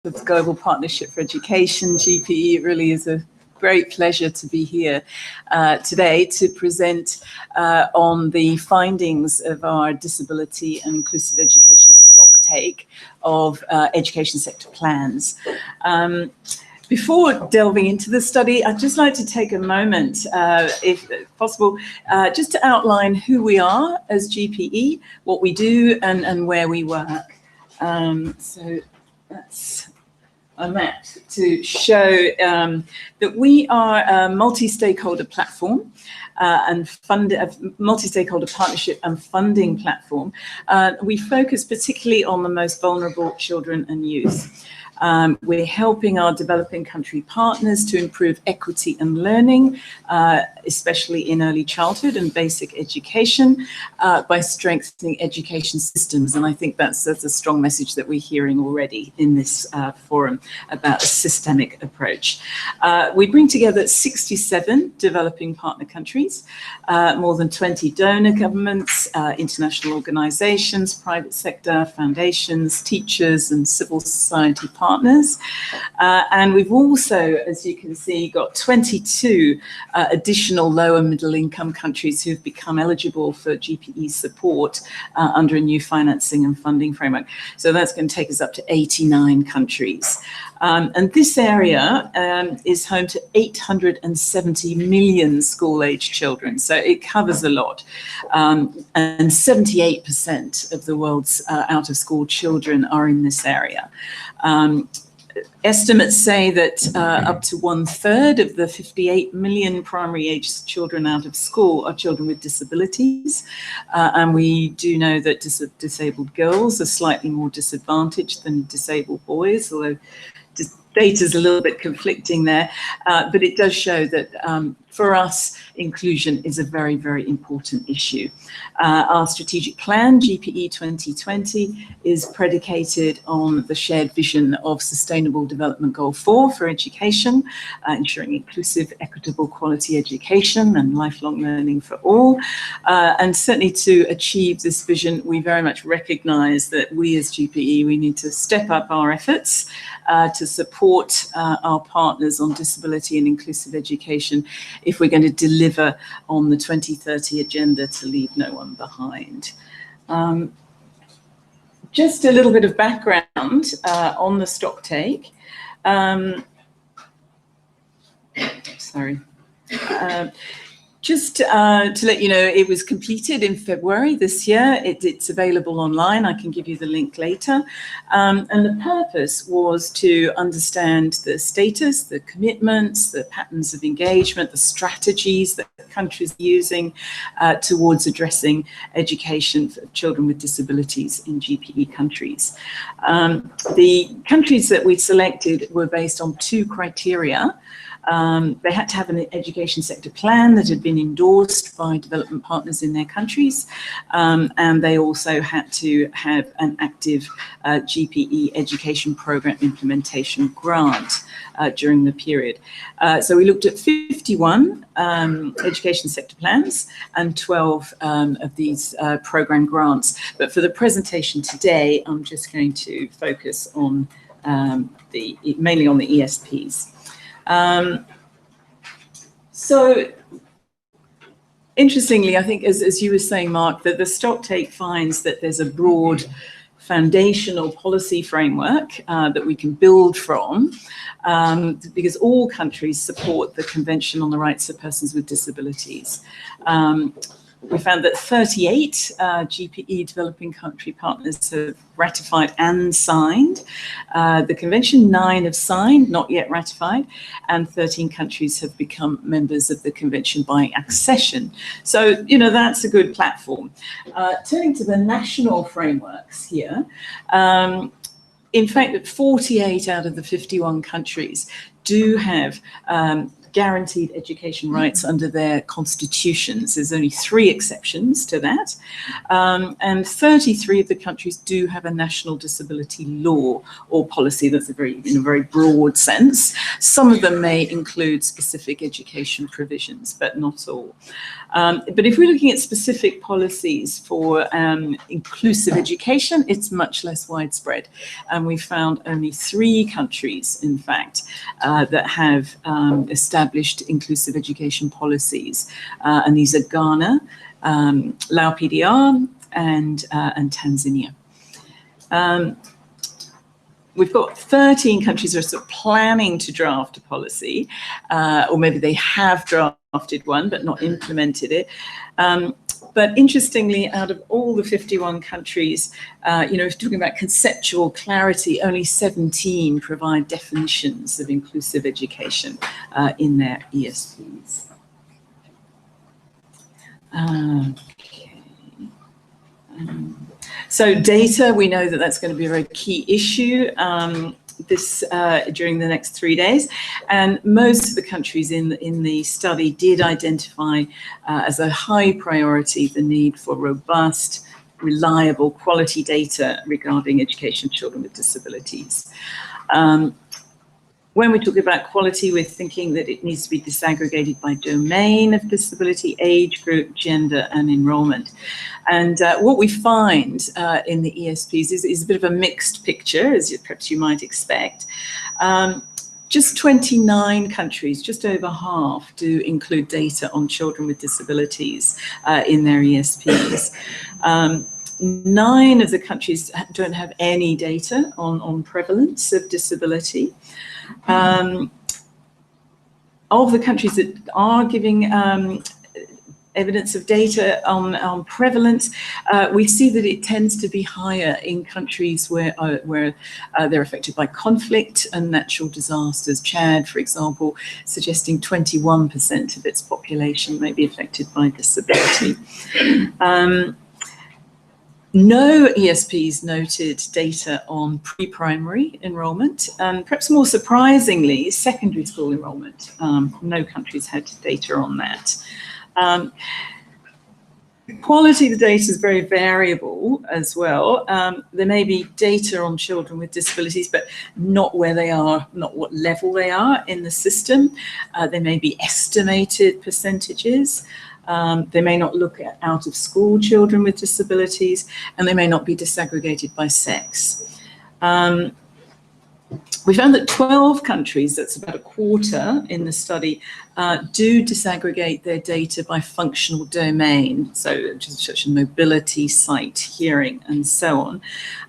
of the Global Partnership for Education, GPE. It really is a great pleasure to be here today to present on the findings of our disability and inclusive education stocktake of education sector plans. Before delving into the study, I'd just like to take a moment, if possible, just to outline who we are as GPE, what we do, and where we work. So that's a map to show that we are a multi-stakeholder platform and multi-stakeholder partnership and funding platform. We focus particularly on the most vulnerable children and youth. We're helping our developing country partners to improve equity and learning, especially in early childhood and basic education, by strengthening education systems. And I think that's a strong message that we're hearing already in this forum about a systemic approach. We bring together 67 developing partner countries, more than 20 donor governments, international organizations, private sector, foundations, teachers, and civil society partners. And we've also, as you can see, got 22 additional lower middle income countries who've become eligible for GPE support under a new financing and funding framework. So that's going to take us up to 89 countries. And this area is home to 870 million school-aged children, so it covers a lot. And 78% of the world's out-of-school children are in this area. Estimates say that up to 1/3 of the 58 million primary-aged children out of school are children with disabilities. And we do know that disabled girls are slightly more disadvantaged than disabled boys, although data is a little bit conflicting there, but it does show that for us, inclusion is a very, very important issue. Our strategic plan, GPE 2020, is predicated on the shared vision of Sustainable Development Goal 4 for education, ensuring inclusive, equitable, quality education and lifelong learning for all. And certainly to achieve this vision, we very much recognize that we as GPE, we need to step up our efforts to support our partners on disability and inclusive education if we're going to deliver on the 2030 agenda to leave no one behind. Just a little bit of background on the stocktake. Sorry. Just to let you know, it was completed in February this year. It's available online. I can give you the link later. And the purpose was to understand the status, the commitments, the patterns of engagement, the strategies that countries are using towards addressing education for children with disabilities in GPE countries. The countries that we selected were based on 2 criteria. They had to have an education sector plan that had been endorsed by development partners in their countries, and they also had to have an active GPE education program implementation grant during the period. So we looked at 51 education sector plans and 12 of these program grants. But for the presentation today, I'm just going to focus on mainly on the ESPs. So interestingly, I think as you were saying, Mark, that the stocktake finds that there's a broad foundational policy framework that we can build from because all countries support the Convention on the Rights of Persons with Disabilities. We found that 38 GPE developing country partners have ratified and signed the convention. 9 have signed, not yet ratified, and 13 countries have become members of the convention by accession. So, you know, that's a good platform. Turning to the national frameworks here, in fact, 48 out of the 51 countries do have guaranteed education rights under their constitutions. There's only 3 exceptions to that. And 33 of the countries do have a national disability law or policy. That's in a very broad sense. Some of them may include specific education provisions, but not all. But if we're looking at specific policies for inclusive education, it's much less widespread. And we found only 3 countries, in fact, that have established inclusive education policies. And these are Ghana, Lao PDR, and Tanzania. We've got 13 countries that are sort of planning to draft a policy, or maybe they have drafted one but not implemented it. But interestingly, out of all the 51 countries, if you're talking about conceptual clarity, only 17 provide definitions of inclusive education in their ESPs. Okay. So data, we know that that's going to be a very key issue during the next 3 days. And most of the countries in the study did identify as a high priority the need for robust, reliable, quality data regarding education of children with disabilities. When we talk about quality, we're thinking that it needs to be disaggregated by domain of disability, age group, gender, and enrollment. And what we find in the ESPs is a bit of a mixed picture, as perhaps you might expect. Just 29 countries, just over half, do include data on children with disabilities in their ESPs. 9 of the countries don't have any data on prevalence of disability. Of the countries that are giving evidence of data on prevalence, we see that it tends to be higher in countries where they're affected by conflict and natural disasters. Chad, for example, suggesting 21% of its population may be affected by disability. No ESPs noted data on pre-primary enrollment, and perhaps more surprisingly, secondary school enrollment. No countries had data on that. Quality of the data is very variable as well. There may be data on children with disabilities, but not where they are, not what level they are in the system. There may be estimated percentages. They may not look at out-of-school children with disabilities, and they may not be disaggregated by sex. We found that 12 countries, that's about a quarter in the study, do disaggregate their data by functional domain, so such as mobility, sight, hearing, and so on.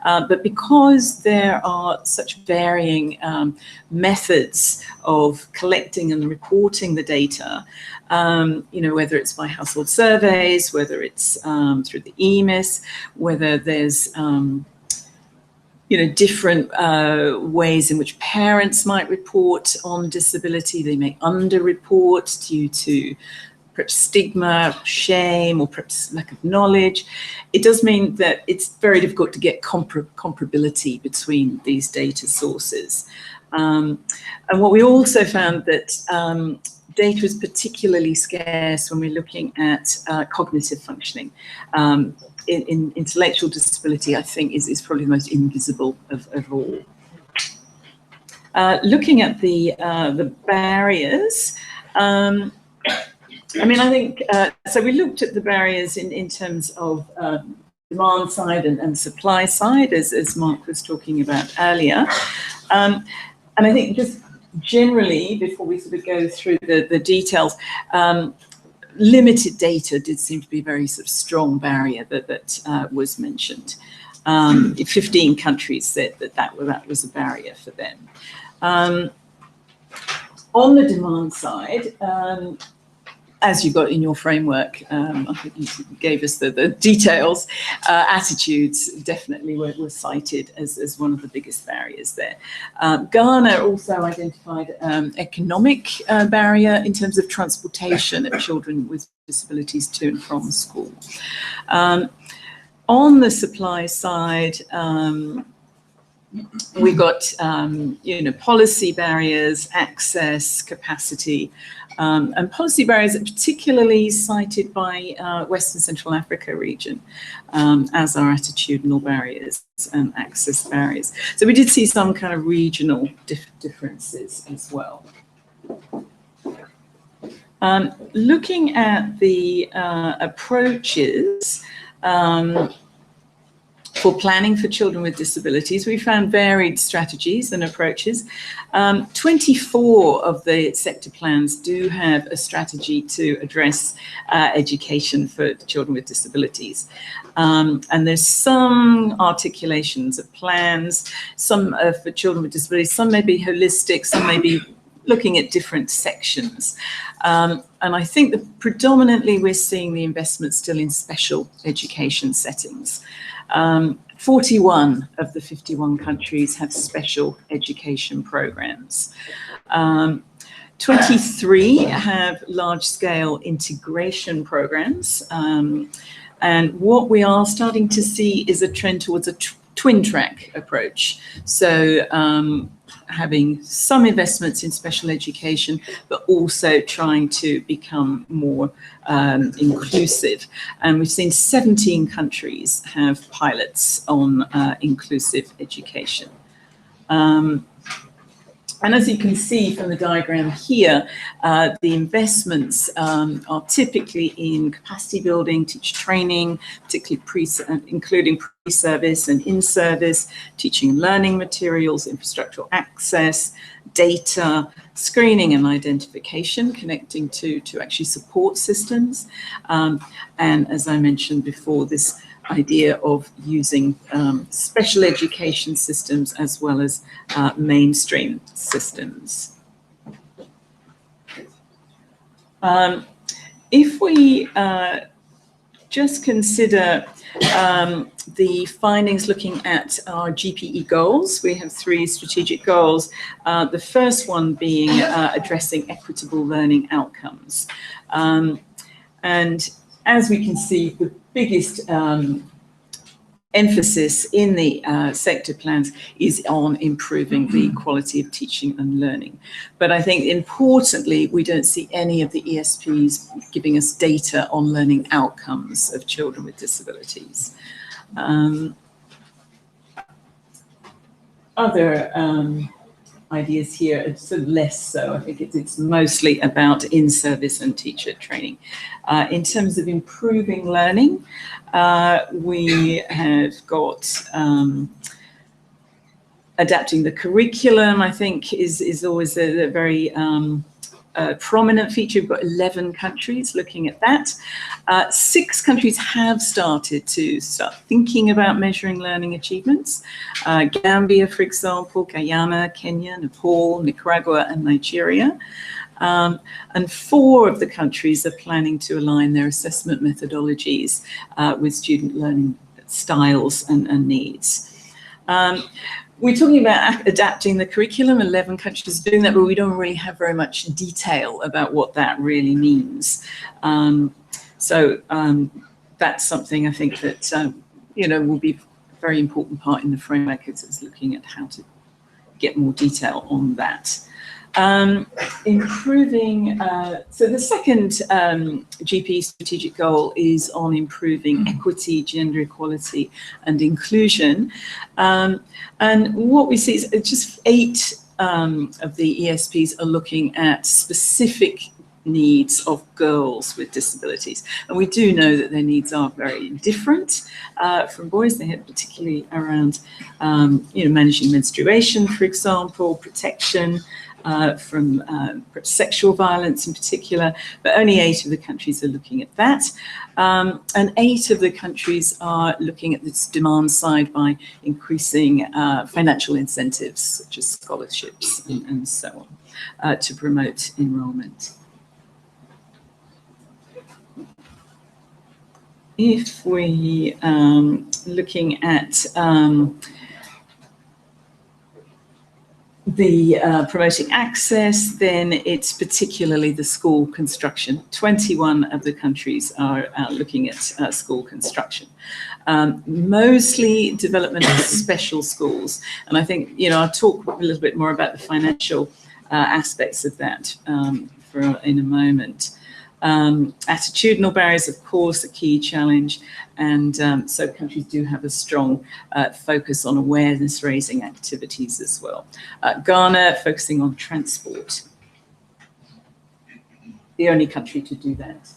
But because there are such varying methods of collecting and reporting the data, whether it's by household surveys, whether it's through the EMIS, whether there's different ways in which parents might report on disability. They may underreport due to perhaps stigma, shame, or perhaps lack of knowledge. It does mean that it's very difficult to get comparability between these data sources. And what we also found that data is particularly scarce when we're looking at cognitive functioning. In intellectual disability, I think, is probably the most invisible of all. Looking at the barriers, I think, so we looked at the barriers in terms of demand side and supply side, as Mark was talking about earlier. And I think just generally, before we sort of go through the details, limited data did seem to be a very sort of strong barrier that was mentioned. 15 countries said that was a barrier for them. On the demand side, as you got in your framework, I think you gave us the details, attitudes definitely were cited as one of the biggest barriers there. Ghana also identified economic barrier in terms of transportation of children with disabilities to and from school. On the supply side, we've got, policy barriers, access, capacity, and policy barriers are particularly cited by Western Central Africa region as our attitudinal barriers and access barriers. So we did see some kind of regional differences as well. Looking at the approaches for planning for children with disabilities, we found varied strategies and approaches. 24 of the sector plans do have a strategy to address education for children with disabilities. And there's some articulations of plans, some for children with disabilities, some may be holistic, some may be looking at different sections. And I think that predominantly we're seeing the investment still in special education settings. 41 of the 51 countries have special education programs. 23 have large-scale integration programs. And what we are starting to see is a trend towards a twin track approach. So having some investments in special education, but also trying to become more inclusive. And we've seen 17 countries have pilots on inclusive education. And as you can see from the diagram here, the investments are typically in capacity building, teacher training, particularly including pre-service and in-service, teaching and learning materials, infrastructural access, data, screening and identification, connecting to actually support systems. And as I mentioned before, this idea of using special education systems as well as mainstream systems. If we just consider the findings looking at our GPE goals, we have 3 strategic goals. The first one being addressing equitable learning outcomes. And as we can see, the biggest emphasis in the sector plans is on improving the quality of teaching and learning. But I think importantly, we don't see any of the ESPs giving us data on learning outcomes of children with disabilities. Other ideas here, it's sort of less so. I think it's mostly about in-service and teacher training. In terms of improving learning, we have got adapting the curriculum, I think, is always a very prominent feature. We've got 11 countries looking at that. 6 countries have started to start thinking about measuring learning achievements. Gambia, for example, Guyana, Kenya, Nepal, Nicaragua, and Nigeria. And 4 of the countries are planning to align their assessment methodologies with student learning styles and needs. We're talking about adapting the curriculum. 11 countries are doing that, but we don't really have very much detail about what that really means. So that's something I think that will be a very important part in the framework, is looking at how to get more detail on that. Improving, so the second GP strategic goal is on improving equity, gender equality and inclusion. And what we see is just 8 of the ESPs are looking at specific needs of girls with disabilities. And we do know that their needs are very different from boys. They have particularly around, managing menstruation, for example, protection, from sexual violence in particular, but only 8 of the countries are looking at that. And 8 of the countries are looking at this demand side by increasing financial incentives, such as scholarships and so on, to promote enrollment. If we looking at the promoting access, then it's particularly the school construction. 21 of the countries are looking at school construction. mostly development of special schools. And I think, I'll talk a little bit more about the financial aspects of that in a moment. Attitudinal barriers, of course, a key challenge, and so countries do have a strong focus on awareness-raising activities as well. Ghana focusing on transport, the only country to do that.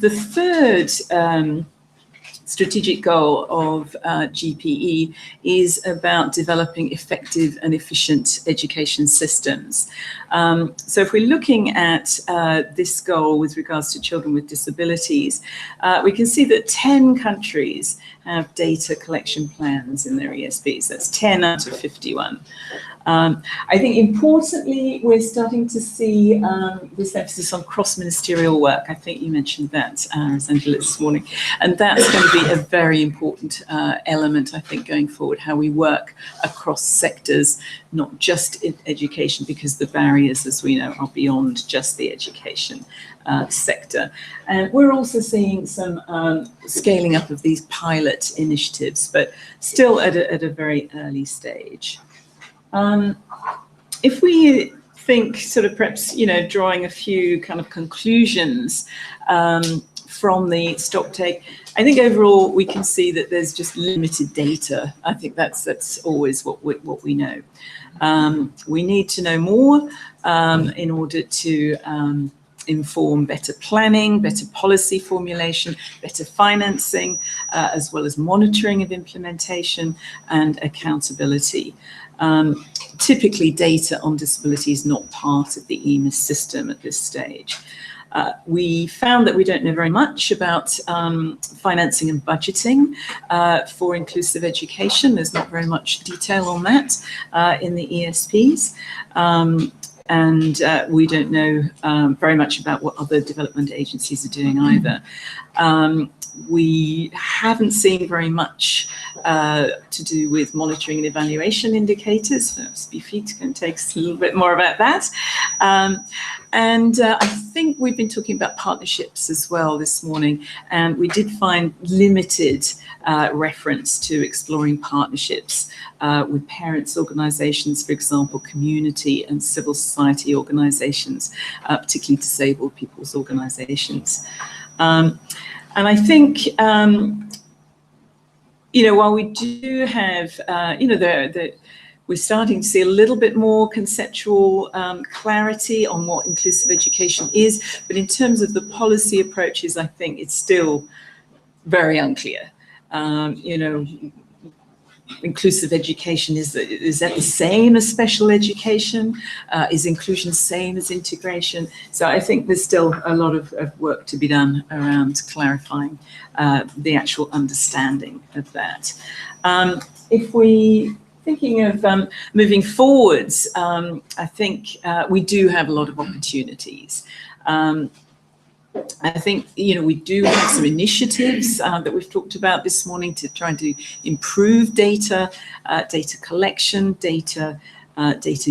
The third strategic goal of GPE is about developing effective and efficient education systems. So if we're looking at this goal with regards to children with disabilities, we can see that 10 countries have data collection plans in their ESPs. That's 10 out of 51. I think importantly, we're starting to see this emphasis on cross-ministerial work. I think you mentioned that, Rosangela, this morning. And that's going to be a very important element, I think, going forward, how we work across sectors, not just in education, because the barriers, as we know, are beyond just the education sector. And we're also seeing some scaling up of these pilot initiatives, but still at a very early stage. If we think sort of perhaps, drawing a few kind of conclusions from the stocktake, I think overall we can see that there's just limited data. I think that's always what we know. We need to know more in order to inform better planning, better policy formulation, better financing, as well as monitoring of implementation and accountability. Typically, data on disability is not part of the EMIS system at this stage. We found that we don't know very much about financing and budgeting for inclusive education. There's not very much detail on that in the ESPs. And we don't know very much about what other development agencies are doing either. We haven't seen very much to do with monitoring and evaluation indicators. Perhaps Bifit can take us a little bit more about that. And I think we've been talking about partnerships as well this morning, and we did find limited reference to exploring partnerships with parents' organisations, for example, community and civil society organisations, particularly disabled people's organisations. And I think, while we do have, we're starting to see a little bit more conceptual clarity on what inclusive education is, but in terms of the policy approaches, I think it's still very unclear. Inclusive education, is that the same as special education? Is inclusion the same as integration? So I think there's still a lot of work to be done around clarifying the actual understanding of that. If we thinking of moving forwards, I think we do have a lot of opportunities. I think, we do have some initiatives that we've talked about this morning to try to improve data collection, data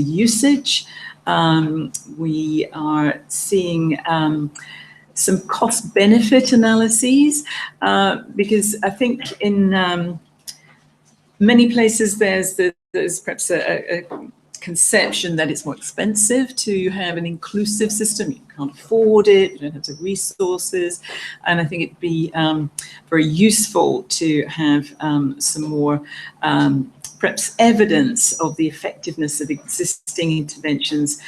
usage. We are seeing some cost-benefit analyses because I think in many places there's perhaps a conception that it's more expensive to have an inclusive system. You can't afford it, you don't have the resources. And I think it'd be very useful to have some more perhaps evidence of the effectiveness of existing interventions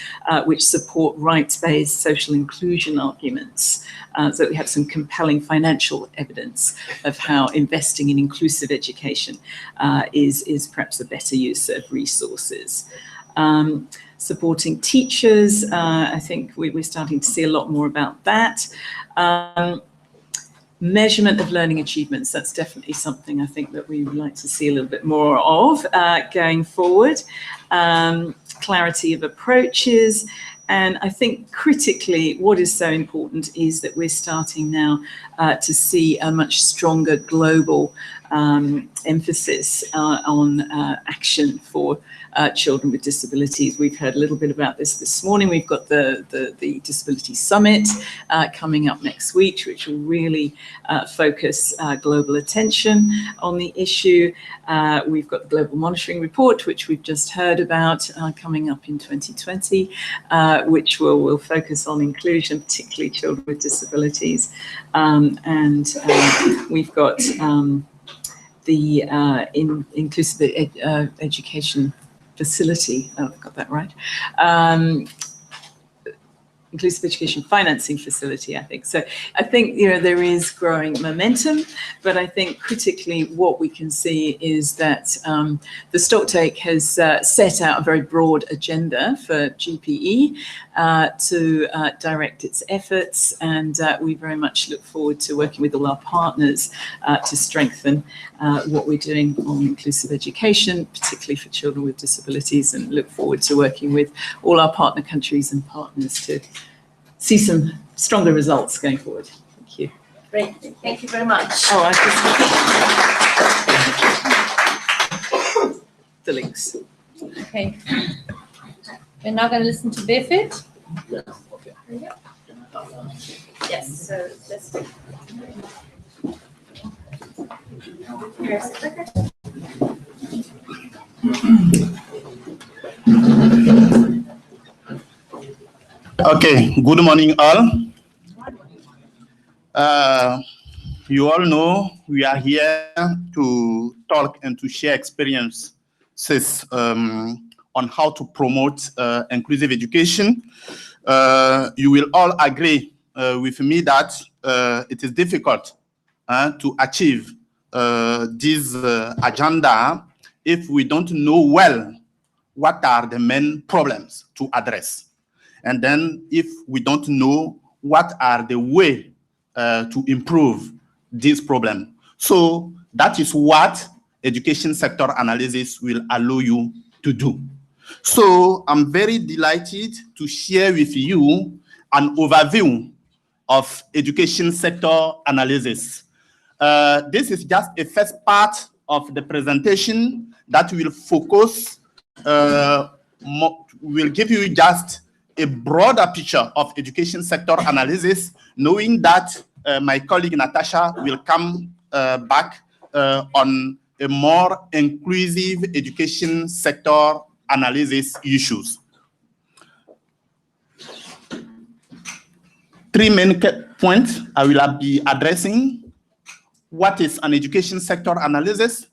which support rights-based social inclusion arguments, so that we have some compelling financial evidence of how investing in inclusive education is perhaps a better use of resources. Supporting teachers, I think we're starting to see a lot more about that. Measurement of learning achievements, that's definitely something I think that we would like to see a little bit more of going forward. Clarity of approaches. And I think critically, what is so important is that we're starting now to see a much stronger global emphasis on action for children with disabilities. We've heard a little bit about this morning. We've got the Disability Summit coming up next week, which will really focus global attention on the issue. We've got the Global Monitoring Report, which we've just heard about, coming up in 2020, which will focus on inclusion, particularly children with disabilities. And we've got the Inclusive Education Facility, oh, I've got that right, Inclusive Education Financing Facility, I think. So I think, there is growing momentum, but I think critically what we can see is that the Stocktake has set out a very broad agenda for GPE to direct its efforts, and we very much look forward to working with all our partners to strengthen what we're doing on inclusive education, particularly for children with disabilities, and look forward to working with all our partner countries and partners to see some stronger results going forward. Thank you. Great. Thank you very much. Oh, I just the links. Okay. We're now going to listen to Befit. Yeah, okay. Yes, so let's do. Okay, good morning all. You all know we are here to talk and to share experiences on how to promote inclusive education. You will all agree with me that it is difficult to achieve this agenda if we don't know well what are the main problems to address. And then if we don't know what are the way to improve this problem. So that is what education sector analysis will allow you to do. So I'm very delighted to share with you an overview of education sector analysis. This is just a first part of the presentation that will focus, will give you just a broader picture of education sector analysis, knowing that my colleague Natasha will come back on a more inclusive education sector analysis issues. Three main points I will be addressing. What is an education sector analysis?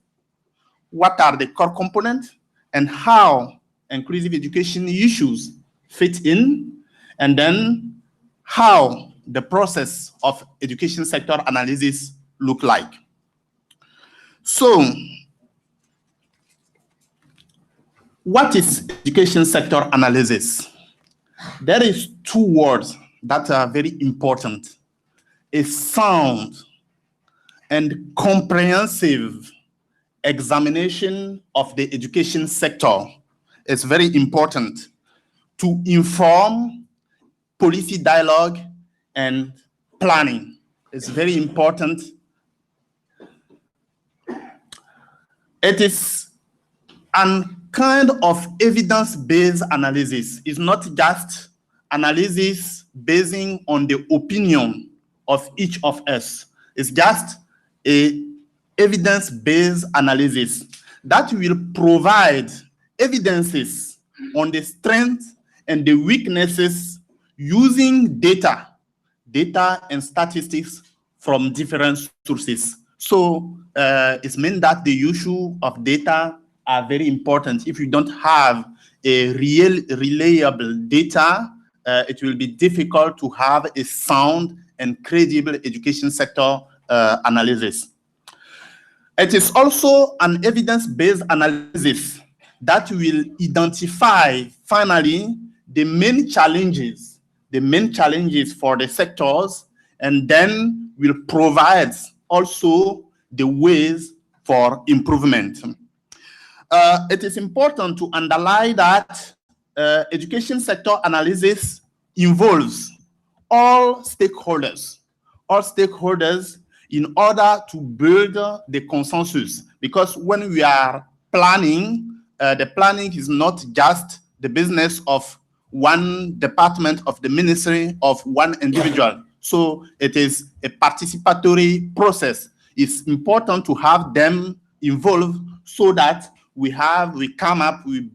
What are the core components? And how inclusive education issues fit in? And then how the process of education sector analysis look like. So, what is education sector analysis? There is two words that are very important. A sound and comprehensive examination of the education sector is very important to inform policy dialogue and planning. It's very important. It is a kind of evidence-based analysis. It's not just analysis basing on the opinion of each of us. It's just a evidence-based analysis that will provide evidences on the strengths and the weaknesses using data and statistics from different sources. So it means that the issue of data are very important. If you don't have a real reliable data, it will be difficult to have a sound and credible education sector analysis. It is also an evidence-based analysis that will identify finally the main challenges for the sectors, and then will provide also the ways for improvement. It is important to underline that education sector analysis involves all stakeholders in order to build the consensus. Because when we are planning, the planning is not just the business of one department of the ministry of one individual. So it is a participatory process. It's important to have them involved so that we come up with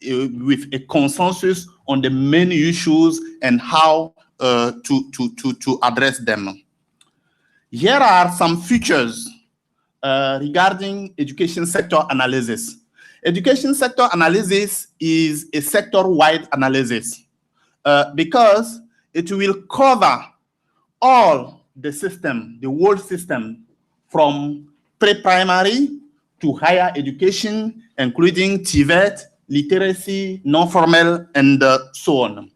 a consensus on the main issues and how to address them. Here are some features regarding education sector analysis. Education sector analysis is a sector-wide analysis because it will cover all the system, the whole system, from pre-primary to higher education, including TVET, literacy, non-formal, and so on.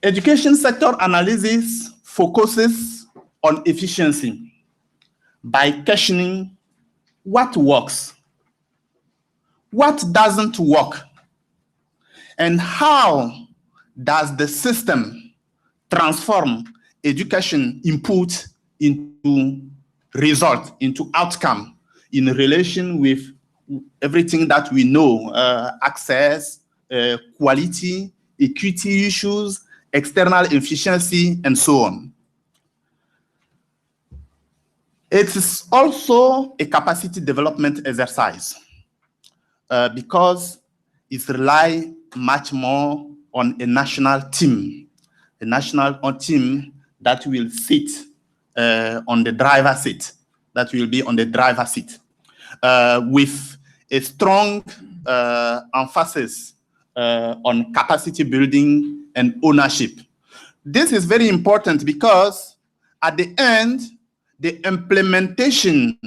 Education sector analysis focuses on efficiency by questioning what works, what doesn't work, and how does the system transform education input into result, into outcome in relation with everything that we know, access, quality, equity issues, external efficiency, and so on. It is also a capacity development exercise because it relies much more on a national team that will sit on the driver's seat, with a strong emphasis on capacity building and ownership. This is very important because at the end, the implementation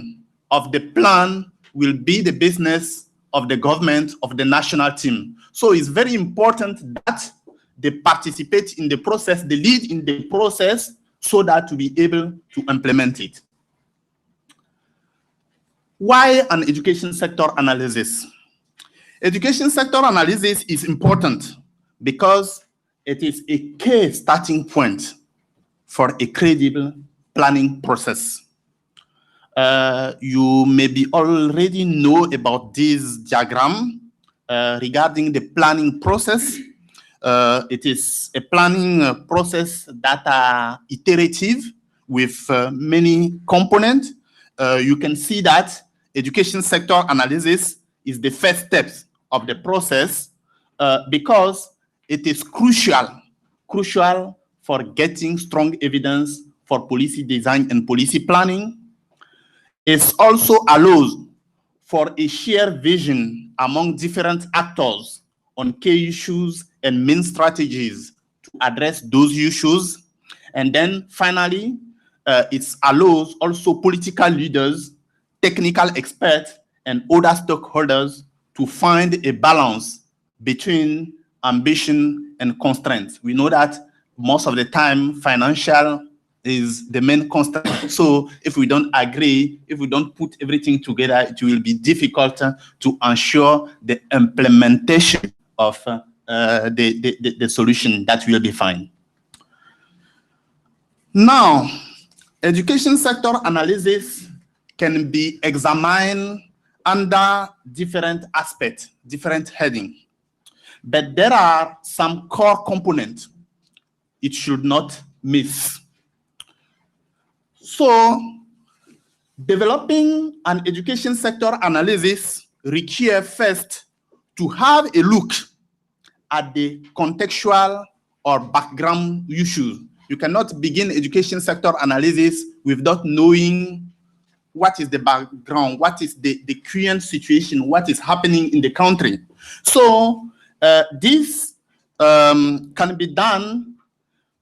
of the plan will be the business of the government, of the national team. So it's very important that they participate in the process, they lead in the process so that to be able to implement it. Why an education sector analysis? Education sector analysis is important because it is a key starting point for a credible planning process. You maybe already know about this diagram regarding the planning process. It is a planning process that are iterative with many components. You can see that education sector analysis is the first step of the process because it is crucial for getting strong evidence for policy design and policy planning. It also allows for a shared vision among different actors on key issues and main strategies to address those issues. And then finally, it allows also political leaders, technical experts, and other stakeholders to find a balance between ambition and constraints. We know that most of the time, financial is the main constraint. So if we don't agree, if we don't put everything together, it will be difficult to ensure the implementation of the solution that will be fine. Now, education sector analysis can be examined under different aspects, different headings. But there are some core components it should not miss. So, developing an education sector analysis requires first to have a look at the contextual or background issues. You cannot begin education sector analysis without knowing what is the background, what is the current situation, what is happening in the country. So this can be done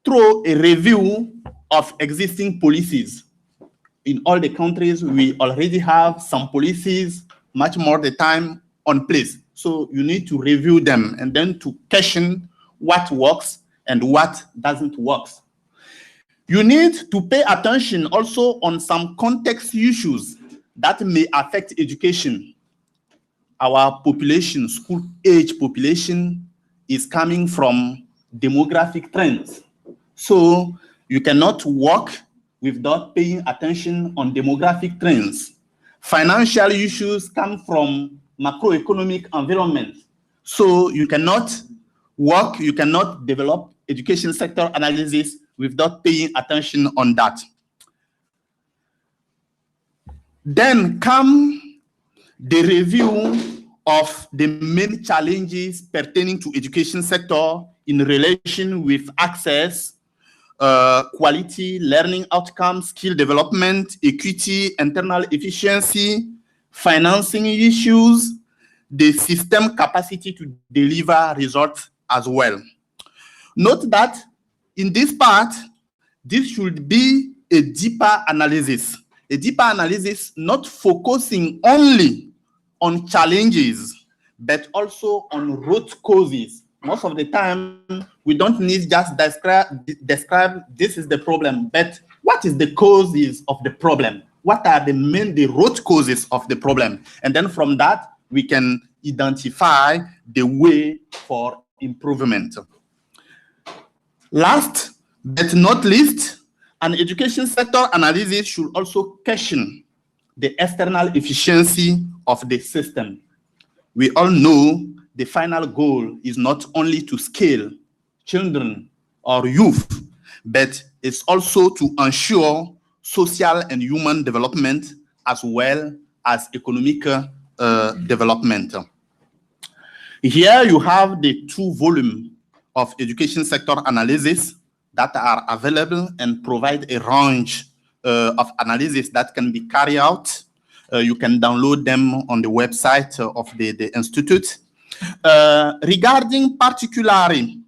through a review of existing policies. In all the countries, we already have some policies, much more the time on place. So you need to review them and then to question what works and what doesn't work. You need to pay attention also on some context issues that may affect education. Our population, school age population, is coming from demographic trends. So you cannot work without paying attention on demographic trends. Financial issues come from macroeconomic environment. So you cannot develop education sector analysis without paying attention on that. Then come the review of the main challenges pertaining to education sector in relation with access, quality, learning outcomes, skill development, equity, internal efficiency, financing issues, the system capacity to deliver results as well. Note that in this part, this should be a deeper analysis not focusing only on challenges, but also on root causes. Most of the time, we don't need just describe this is the problem, but what is the causes of the problem? What are the root causes of the problem? And then from that, we can identify the way for improvement. Last but not least, an education sector analysis should also question the external efficiency of the system. We all know the final goal is not only to scale children or youth, but it's also to ensure social and human development as well as economic development. Here you have the 2 volumes of education sector analysis that are available and provide a range of analysis that can be carried out. You can download them on the website of the Institute. Regarding particularly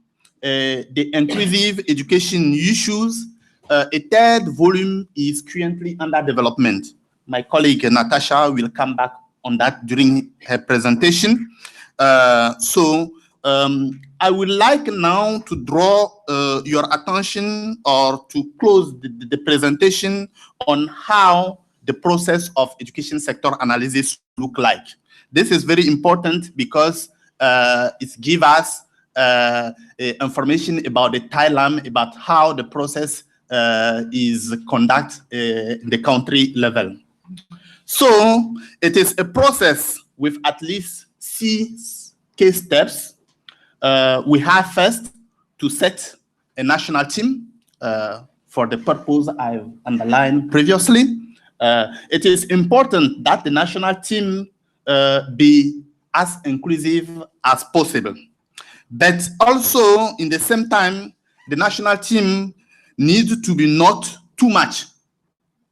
the inclusive education issues, a 3rd volume is currently under development. My colleague Natasha will come back on that during her presentation. I would like now to draw your attention or to close the presentation on how the process of education sector analysis look like. This is very important because it gives us information about the timeline, about how the process is conducted in the country level. So it is a process with at least 6 case steps. We have first to set a national team for the purpose I've underlined previously. It is important that the national team be as inclusive as possible. But also, in the same time, the national team needs to be not too much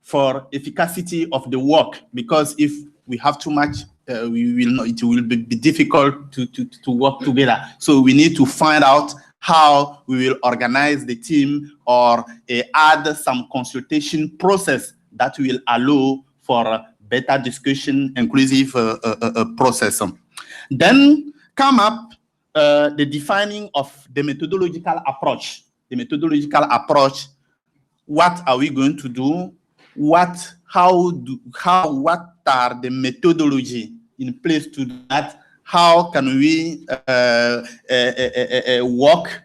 for efficacy of the work, because if we have too much, it will be difficult to work together. So we need to find out how we will organize the team or add some consultation process that will allow for a better discussion, inclusive process. Then come up the defining of the methodological approach. The methodological approach, what are we going to do? What are the methodology in place to do that? How can we work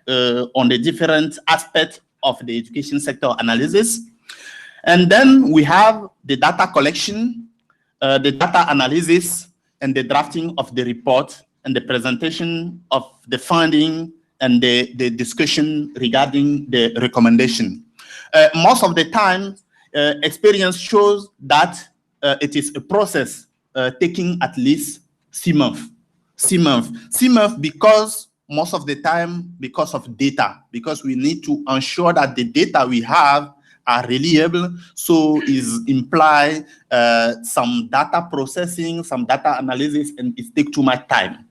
on the different aspects of the education sector analysis? And then we have the data collection, the data analysis, and the drafting of the report, and the presentation of the finding, and the discussion regarding the recommendation. Most of the time, experience shows that it is a process taking at least 6 months. 6 months because most of the time, because of data, because we need to ensure that the data we have are reliable. So is imply some data processing, some data analysis, and it takes too much time.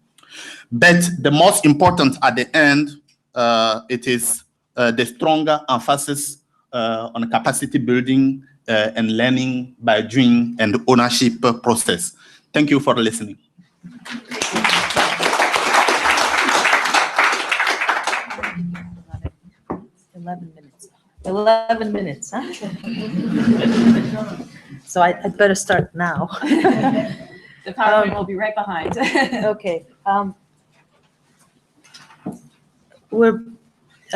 But the most important at the end, it is the stronger emphasis on capacity building and learning by doing and ownership process. Thank you for listening. 11 minutes, huh? So I'd better start now. The PowerPoint will be right behind. Okay. We're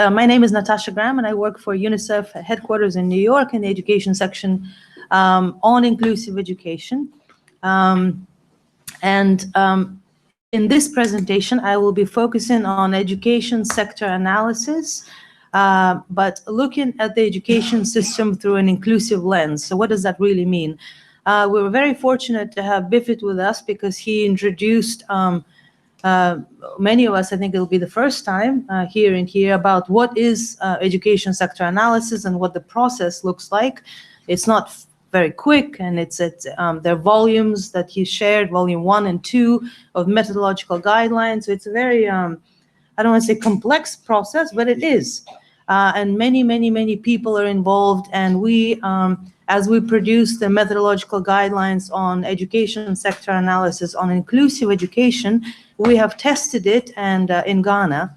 my name is Natasha Graham, and I work for UNICEF headquarters in New York in the education section on inclusive education. In this presentation, I will be focusing on education sector analysis, but looking at the education system through an inclusive lens. So what does that really mean? We were very fortunate to have Bifit with us because he introduced many of us, I think it'll be the first time hearing here about what is education sector analysis and what the process looks like. It's not very quick, and there are volumes that he shared, volume 1 and 2 of methodological guidelines. So it's a very, I don't want to say complex process, but it is. And many people are involved, and we, as we produce the methodological guidelines on education sector analysis on inclusive education, we have tested it and in Ghana.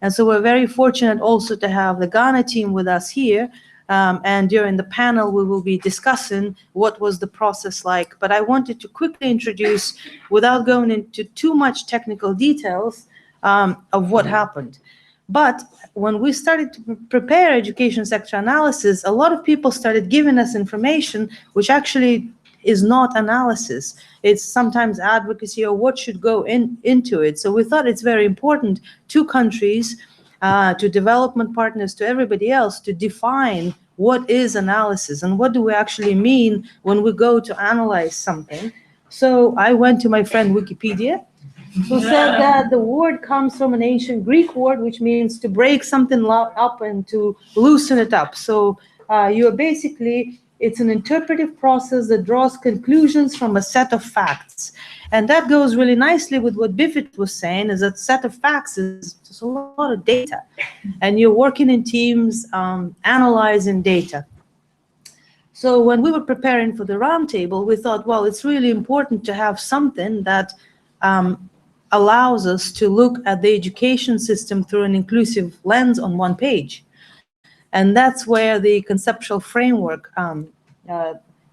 And so we're very fortunate also to have the Ghana team with us here. And during the panel, we will be discussing what was the process like. But I wanted to quickly introduce, without going into too much technical details, of what happened. But when we started to prepare education sector analysis, a lot of people started giving us information which actually is not analysis. It's sometimes advocacy or what should go into it. So we thought it's very important to countries, to development partners, to everybody else, to define what is analysis and what do we actually mean when we go to analyze something. So I went to my friend Wikipedia, who said that the word comes from an ancient Greek word, which means to break something up and to loosen it up. So you're basically, it's an interpretive process that draws conclusions from a set of facts. And that goes really nicely with what Bifit was saying, is that set of facts is just a lot of data. And you're working in teams, analyzing data. So when we were preparing for the roundtable, we thought, well, it's really important to have something that allows us to look at the education system through an inclusive lens on one page. And that's where the conceptual framework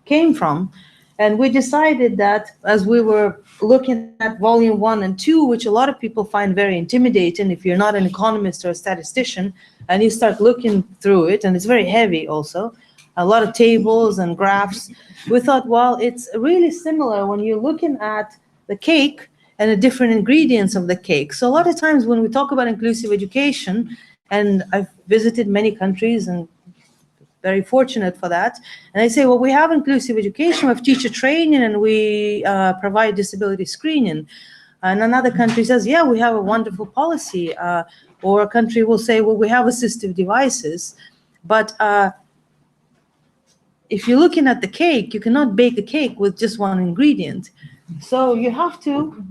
came from. And we decided that as we were looking at volume 1 and 2, which a lot of people find very intimidating if you're not an economist or a statistician, and you start looking through it, and it's very heavy also, a lot of tables and graphs, we thought, well, it's really similar when you're looking at the cake and the different ingredients of the cake. So a lot of times when we talk about inclusive education, and I've visited many countries and very fortunate for that, and I say, well, we have inclusive education, we have teacher training, and we provide disability screening. And another country says, yeah, we have a wonderful policy. Or a country will say, well, we have assistive devices. But if you're looking at the cake, you cannot bake a cake with just one ingredient. So you have to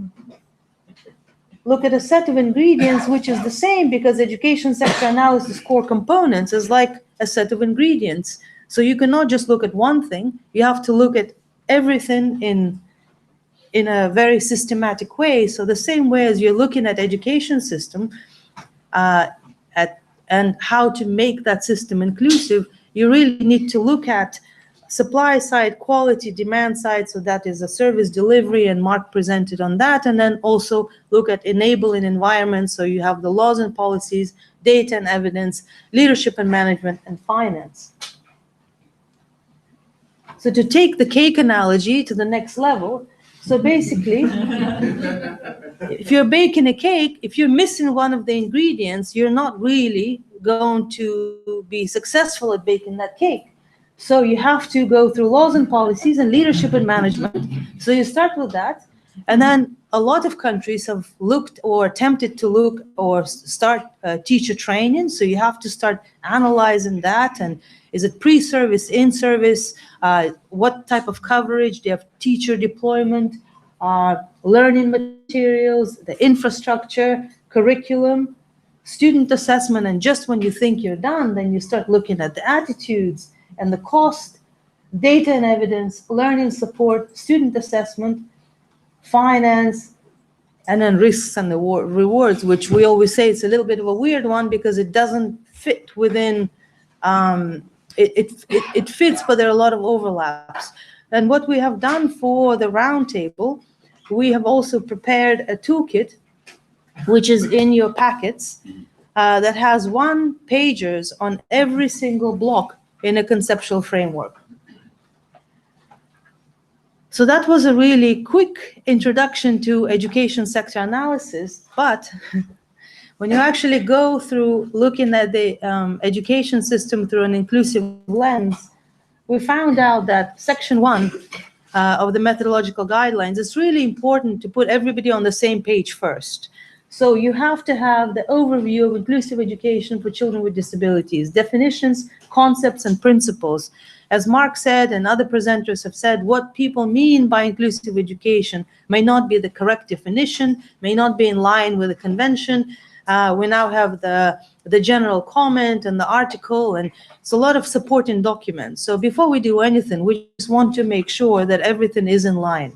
look at a set of ingredients which is the same, because education sector analysis core components is like a set of ingredients. So you cannot just look at one thing. You have to look at everything in a very systematic way. So the same way as you're looking at education system and how to make that system inclusive, you really need to look at supply side, quality, demand side, so that is a service delivery, and Mark presented on that, and then also look at enabling environments, so you have the laws and policies, data and evidence, leadership and management, and finance. So to take the cake analogy to the next level, so basically, if you're baking a cake, if you're missing one of the ingredients, you're not really going to be successful at baking that cake. So you have to go through laws and policies and leadership and management. So you start with that. And then a lot of countries have looked or attempted to look or start teacher training. So you have to start analyzing that. And is it pre-service, in-service? What type of coverage? Do you have teacher deployment, learning materials, the infrastructure, curriculum, student assessment? And just when you think you're done, then you start looking at the attitudes and the cost, data and evidence, learning support, student assessment, finance, and then risks and the rewards, which we always say it's a little bit of a weird one because it doesn't fit within, it fits, but there are a lot of overlaps. And what we have done for the roundtable, we have also prepared a toolkit, which is in your packets, that has 1-pagers on every single block in a conceptual framework. So that was a really quick introduction to education sector analysis, but when you actually go through looking at the education system through an inclusive lens, we found out that section 1 of the methodological guidelines, it's really important to put everybody on the same page first. So you have to have the overview of inclusive education for children with disabilities, definitions, concepts, and principles. As Mark said, and other presenters have said, what people mean by inclusive education may not be the correct definition, may not be in line with the convention. We now have the general comment and the article, and it's a lot of supporting documents. So before we do anything, we just want to make sure that everything is in line.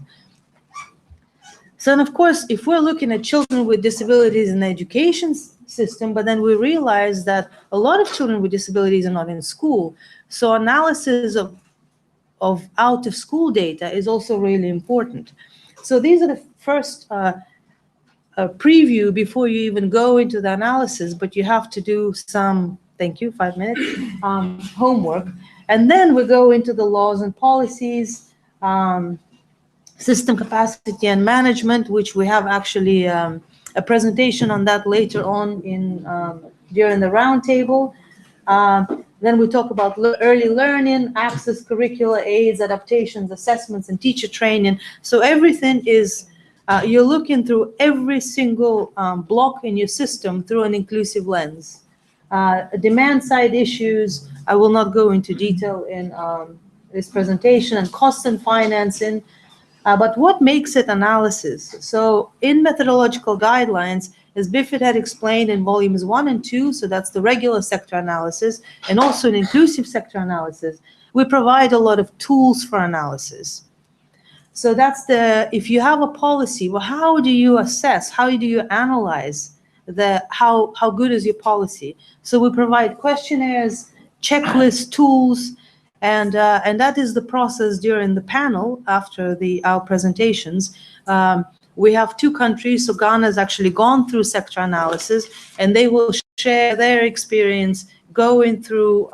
So, and of course, if we're looking at children with disabilities in the education system, but then we realize that a lot of children with disabilities are not in school. So analysis of out-of-school data is also really important. So these are the first preview before you even go into the analysis, but you have to do some, thank you, 5 minutes, homework. And then we go into the laws and policies, system capacity and management, which we have actually a presentation on that later on in during the roundtable. Then we talk about early learning, access, curricula, aids, adaptations, assessments, and teacher training. So everything is, you're looking through every single block in your system through an inclusive lens. Demand side issues, I will not go into detail in this presentation, and cost and financing. But what makes it analysis? So in methodological guidelines, as Biffet had explained in volumes 1 and 2, so that's the regular sector analysis, and also an inclusive sector analysis, we provide a lot of tools for analysis. So that's if you have a policy, well, how do you assess, how do you analyze how good is your policy? So we provide questionnaires, checklists, tools, and that is the process during the panel after our presentations. We have 2 countries, so Ghana has actually gone through sector analysis, and they will share their experience going through,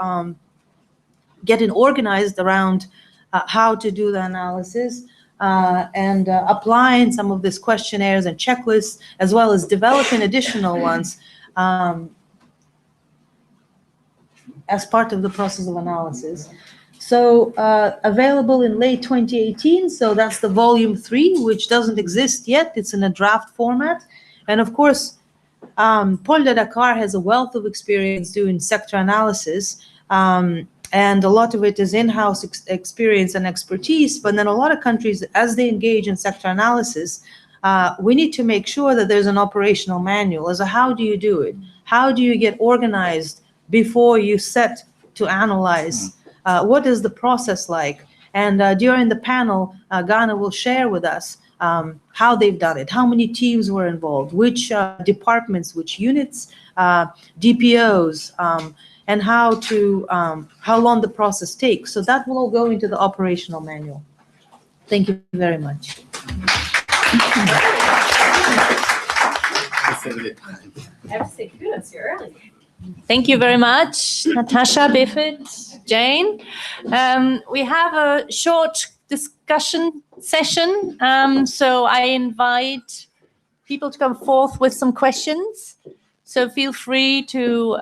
getting organized around how to do the analysis, and applying some of these questionnaires and checklists, as well as developing additional ones as part of the process of analysis. So available in late 2018, so that's the volume 3, which doesn't exist yet. It's in a draft format. And of course, Paul de Dakar has a wealth of experience doing sector analysis, and a lot of it is in-house experience and expertise. But then a lot of countries, as they engage in sector analysis, we need to make sure that there's an operational manual as to how do you do it? How do you get organized before you set to analyze? What is the process like? And during the panel, Ghana will share with us how they've done it, how many teams were involved, which departments, which units, DPOs, and how long the process takes. So that will all go into the operational manual. Thank you very much. Thank you very much, Natasha, Biffet, Jane. We have a short discussion session, so I invite people to come forth with some questions. So feel free to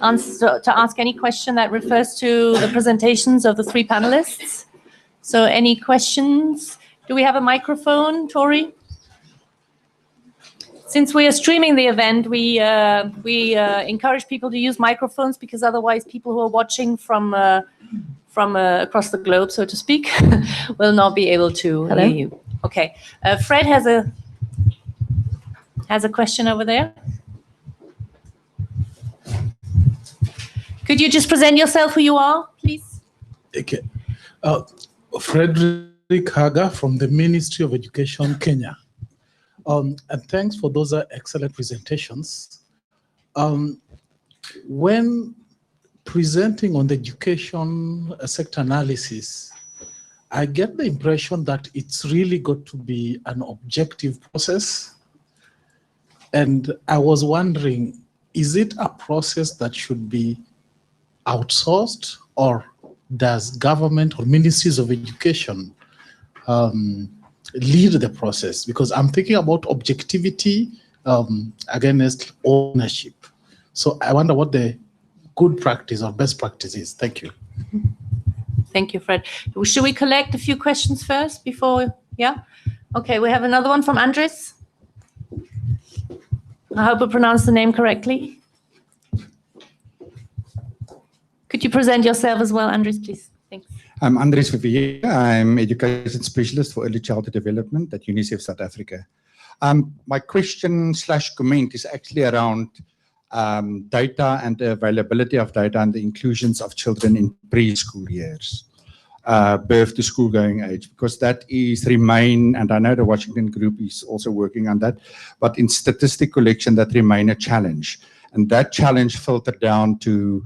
ask any question that refers to the presentations of the 3 panelists. So any questions? Do we have a microphone, Tori? Since we are streaming the event, we encourage people to use microphones, because otherwise people who are watching from across the globe, so to speak, will not be able to hear you. Okay, Fred has a question over there. Could you just present yourself, who you are, please? Okay. Frederick Haga from the Ministry of Education, Kenya. And thanks for those excellent presentations. When presenting on the education sector analysis, I get the impression that it's really got to be an objective process. And I was wondering, is it a process that should be outsourced, or does government or ministries of education lead the process? Because I'm thinking about objectivity against ownership. So I wonder what the good practice or best practice is. Thank you. Thank you, Fred. Should we collect a few questions first before? Yeah? Okay, we have another one from Andres. I hope I pronounced the name correctly. Could you present yourself as well, Andres, please? Thanks. I'm Andres Vivier. I'm education specialist for early childhood development at UNICEF South Africa. My question / comment is actually around data and the availability of data and the inclusions of children in preschool years, birth to school going age, because that is remain, and I know the Washington group is also working on that, but in statistic collection that remain a challenge. And that challenge filtered down to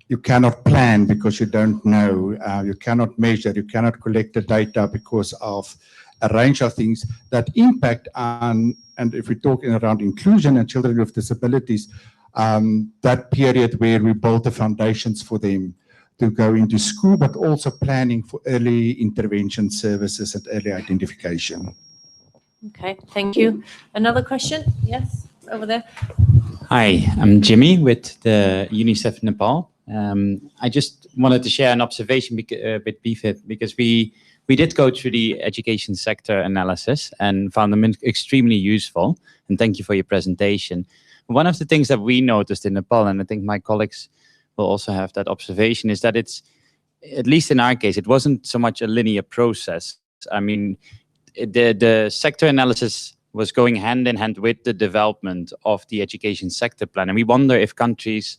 you cannot plan because you don't know, you cannot measure, you cannot collect the data because of a range of things that impact on, and if we're talking around inclusion and children with disabilities, that period where we build the foundations for them to go into school, but also planning for early intervention services and early identification. Okay, thank you. Another question? Yes, over there. Hi, I'm Jimmy with the UNICEF Nepal. I just wanted to share an observation with BFIT because we did go through the education sector analysis and found them extremely useful. And thank you for your presentation. One of the things that we noticed in Nepal, and I think my colleagues will also have that observation, is that it's, at least in our case, it wasn't so much a linear process. I mean, the sector analysis was going hand in hand with the development of the education sector plan. And we wonder if countries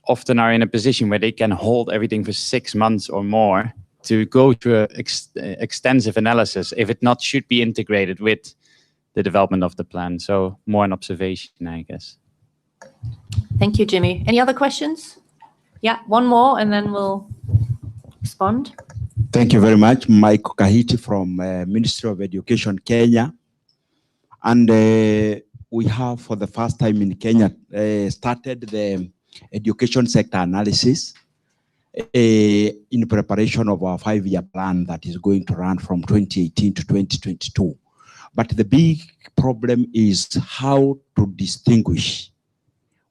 often are in a position where they can hold everything for 6 months or more to go through an extensive analysis, if it not should be integrated with the development of the plan. So more an observation, I guess. Thank you, Jimmy. Any other questions? Yeah, one more and then we'll respond. Thank you very much. Mike Kahiti from Ministry of Education, Kenya. And we have, for the first time in Kenya, started the education sector analysis in preparation of our 5-year plan that is going to run from 2018 to 2022. But the big problem is how to distinguish,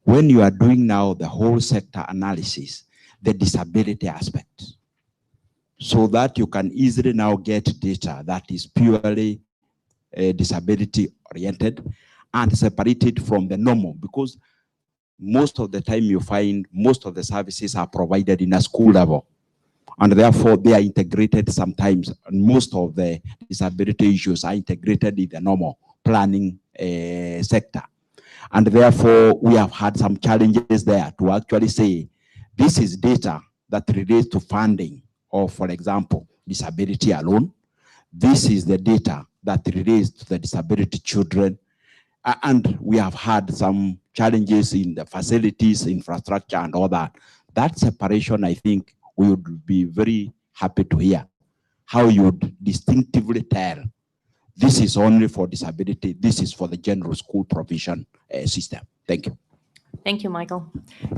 when you are doing now the whole sector analysis, the disability aspect, so that you can easily now get data that is purely disability oriented and separated from the normal, because most of the time you find most of the services are provided in a school level, and therefore they are integrated sometimes, and most of the disability issues are integrated in the normal planning sector. And therefore we have had some challenges there to actually say, this is data that relates to funding of, for example, disability alone. This is the data that relates to the disability children. And we have had some challenges in the facilities, infrastructure, and all that. That separation, I think, we would be very happy to hear how you would distinctively tell, this is only for disability, this is for the general school provision system. Thank you. Thank you, Michael.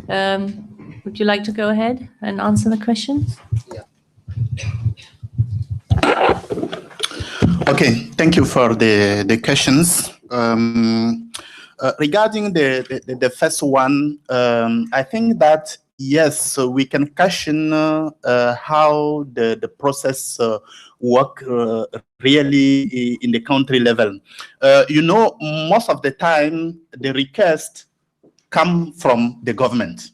Would you like to go ahead and answer the questions? Yeah. Okay, thank you for the questions. Regarding the first one, I think that yes, so we can question how the process work really in the country level. You know, most of the time the requests come from the government,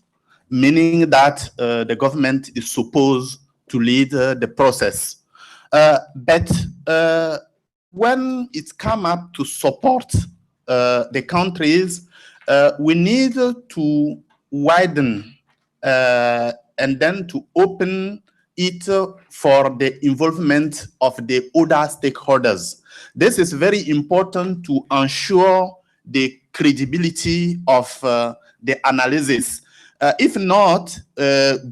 meaning that the government is supposed to lead the process. But when it's come up to support the countries, we need to widen and then to open it for the involvement of the other stakeholders. This is very important to ensure the credibility of the analysis. If not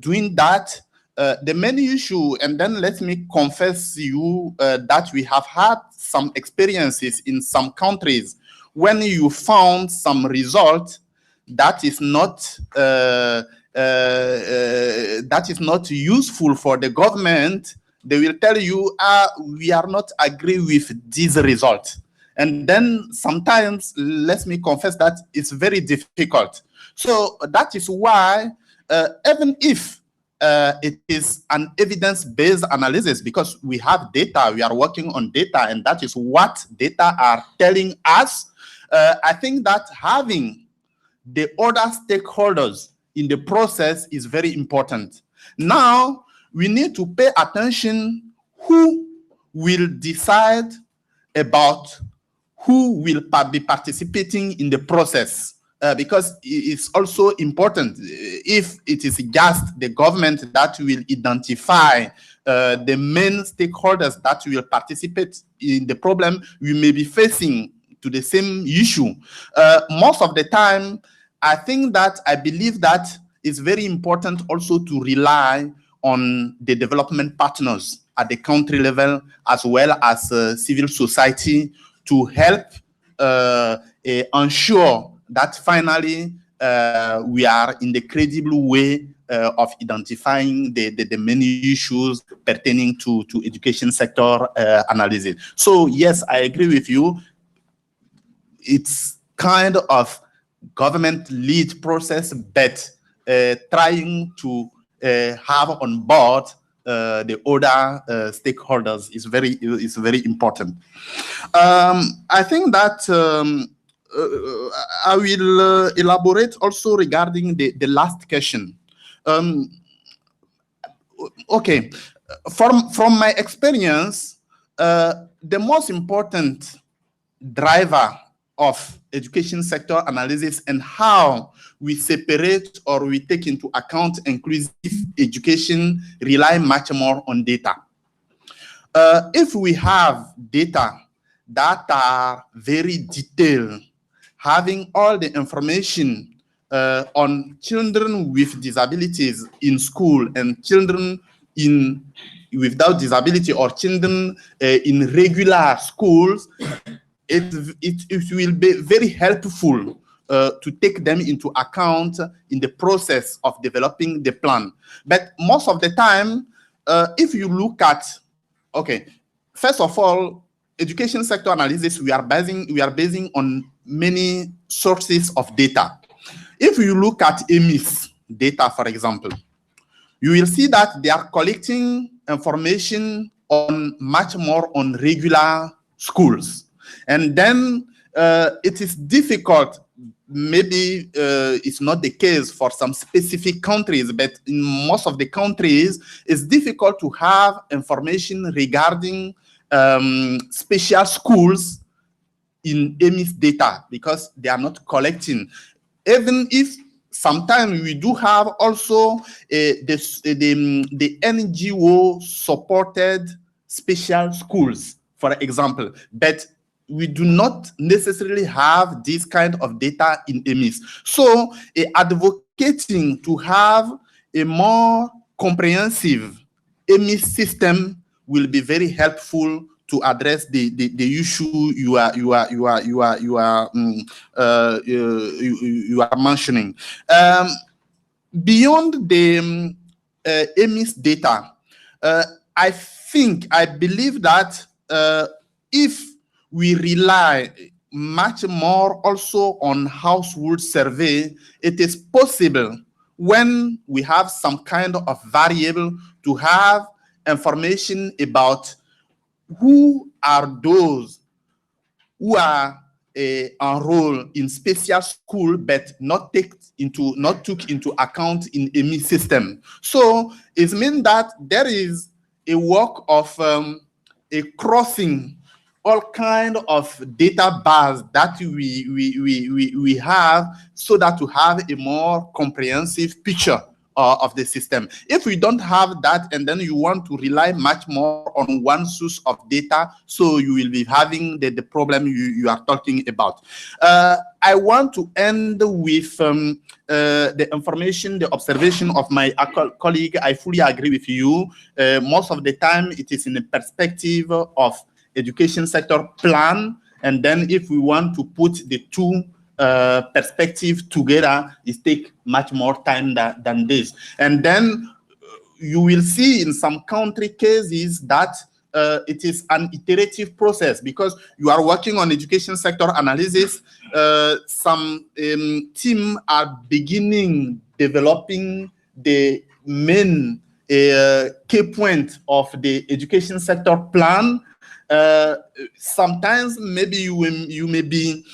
doing that, the main issue, and then let me confess you that we have had some experiences in some countries when you found some result that is not useful for the government, they will tell you, we are not agree with this result. And then sometimes, let me confess that it's very difficult. So that is why, even if it is an evidence-based analysis, because we have data, we are working on data, and that is what data are telling us, I think that having the other stakeholders in the process is very important. Now, we need to pay attention who will decide about who will be participating in the process, because it's also important. If it is just the government that will identify the main stakeholders that will participate in the problem, we may be facing to the same issue. Most of the time, I believe that it's very important also to rely on the development partners at the country level, as well as civil society, to help ensure that finally we are in the credible way of identifying the many issues pertaining to education sector analysis. So yes, I agree with you. It's kind of government lead process, but trying to have on board the other stakeholders is very important. I think that I will elaborate also regarding the last question. Okay, from my experience, the most important driver of education sector analysis and how we separate or we take into account inclusive education rely much more on data. If we have data that are very detailed, having all the information on children with disabilities in school and children without disability, or children in regular schools, it will be very helpful to take them into account in the process of developing the plan. But most of the time, if you look at, okay, first of all, education sector analysis, we are basing on many sources of data. If you look at EMIS data, for example, you will see that they are collecting information on much more on regular schools. And then it is difficult, maybe it's not the case for some specific countries, but in most of the countries, it's difficult to have information regarding special schools in EMIS data because they are not collecting. Even if sometimes we do have also the NGO supported special schools, for example, but we do not necessarily have this kind of data in EMIS. So advocating to have a more comprehensive EMIS system will be very helpful to address the issue you are mentioning. Beyond the EMIS data, I believe that if we rely much more also on household survey, it is possible when we have some kind of variable to have information about who are those who are enrolled in special school but not took into account in EMI system. So it means that there is a work of a crossing all kind of data bars that we have, so that to have a more comprehensive picture of the system. If we don't have that, and then you want to rely much more on one source of data, so you will be having the problem you are talking about. I want to end with the information, the observation of my colleague. I fully agree with you. Most of the time, it is in the perspective of education sector plan, and then if we want to put the two perspective together, it take much more time than this. And then you will see in some country cases that it is an iterative process because you are working on education sector analysis. Some team are beginning developing the main key point of the education sector plan. Sometimes maybe you may be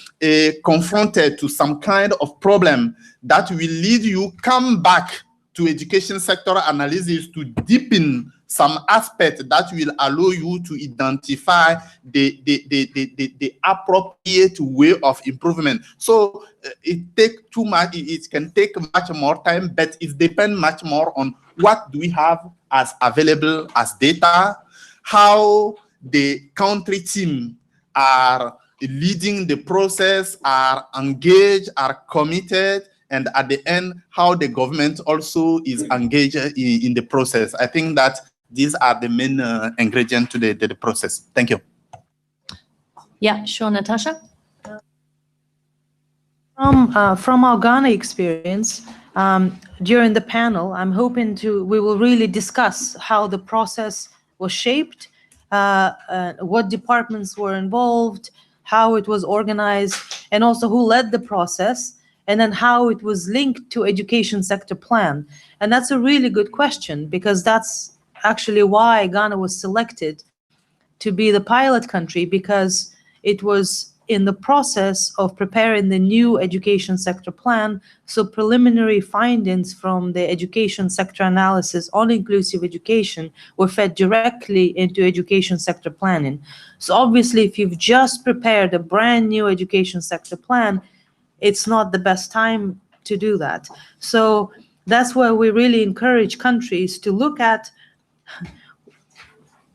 confronted to some kind of problem that will lead you come back to education sector analysis to deepen some aspect that will allow you to identify the appropriate way of improvement. So it take too much, it can take much more time, but it depends much more on what do we have as available as data, how the country team are leading the process, are engaged, are committed, and at the end, how the government also is engaged in the process. I think that these are the main ingredients to the process. Thank you. Yeah, sure, Natasha. From our Ghana experience, during the panel, I'm hoping we will really discuss how the process was shaped, what departments were involved, how it was organized, and also who led the process, and then how it was linked to education sector plan. And that's a really good question, because that's actually why Ghana was selected to be the pilot country, because it was in the process of preparing the new education sector plan. So preliminary findings from the education sector analysis on inclusive education were fed directly into education sector planning. So obviously, if you've just prepared a brand new education sector plan, it's not the best time to do that. So that's why we really encourage countries to look at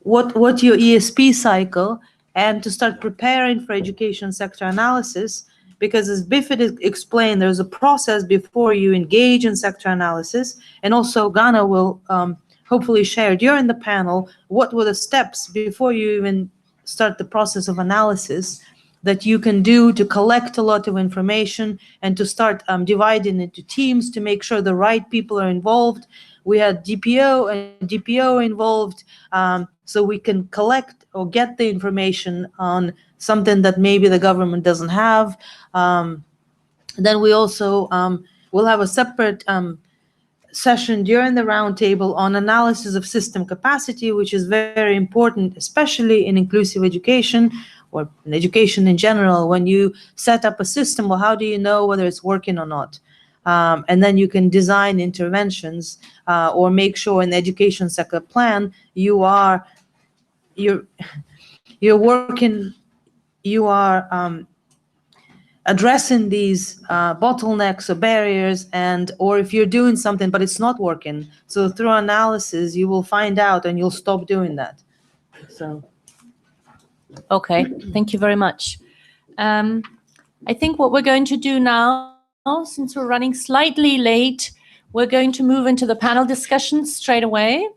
what your ESP cycle and to start preparing for education sector analysis, because as Biffet explained, there's a process before you engage in sector analysis. And also Ghana will hopefully share during the panel what were the steps before you even start the process of analysis that you can do to collect a lot of information and to start dividing into teams to make sure the right people are involved. We had DPO and DPO involved, so we can collect or get the information on something that maybe the government doesn't have. Then we also will have a separate session during the roundtable on analysis of system capacity, which is very important, especially in inclusive education or in education in general. When you set up a system, well, how do you know whether it's working or not? And then you can design interventions or make sure in the education sector plan you're addressing these bottlenecks or barriers, and or if you're doing something but it's not working. So through analysis, you will find out and you'll stop doing that. So. Okay, thank you very much. I think what we're going to do now, since we're running slightly late, we're going to move into the panel discussion straight away.